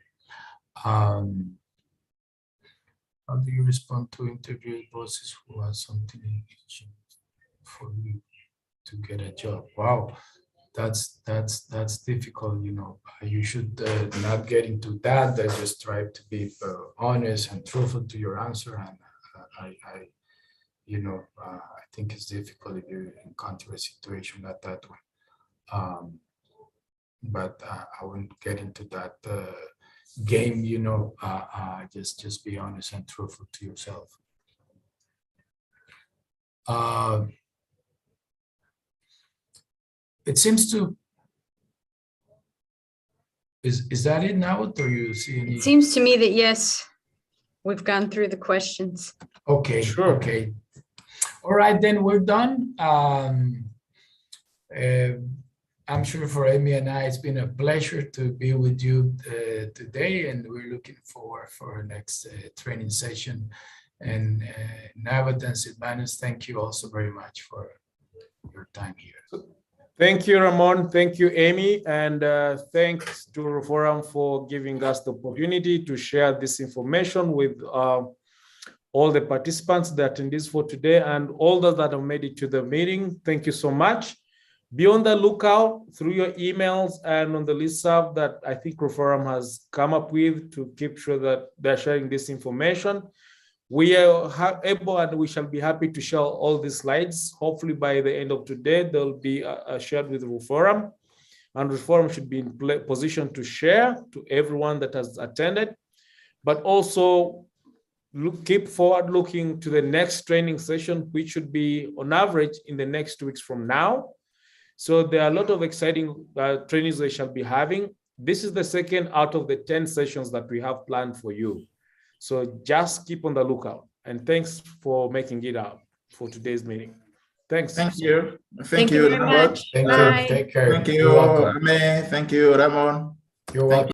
How do you respond to interview bosses who have something for you to get a job? Wow, that's difficult. You should not get into that. Just try to be honest and truthful to your answer. And I think it's difficult if you encounter a situation like that one. But I wouldn't get into that game, just be honest and truthful to yourself. It seems to, is that it now, or you see any? It seems to me that yes, we've gone through the questions. Okay, sure. Okay. All right, then we're done. I'm sure for Amy and I, it's been a pleasure to be with you today, and we're looking forward for our next training session. And Nabot and Silvanus, thank you also very much for your time here. Thank you, Ramon. Thank you, Amy. And thanks to Reforum for giving us the opportunity to share this information with all the participants, the attendees for today, and all those that have made it to the meeting. Thank you so much. Be on the lookout through your emails and on the listserv that I think Reforum has come up with to keep sure that they're sharing this information. We are able, and we shall be happy to share all these slides. Hopefully by the end of today, they'll be shared with Reforum, and Reforum should be in position to share to everyone that has attended, but also keep forward looking to the next training session, which should be on average in the next 2 weeks from now. So there are a lot of exciting trainings they shall be having. This is the second out of the 10 sessions that we have planned for you. So just keep on the lookout. And thanks for making it up for today's meeting. Thanks. Thank you. Thank you very much. Thank Bye. you. Take care. Thank you, Ame. Thank you, Ramon. You're welcome.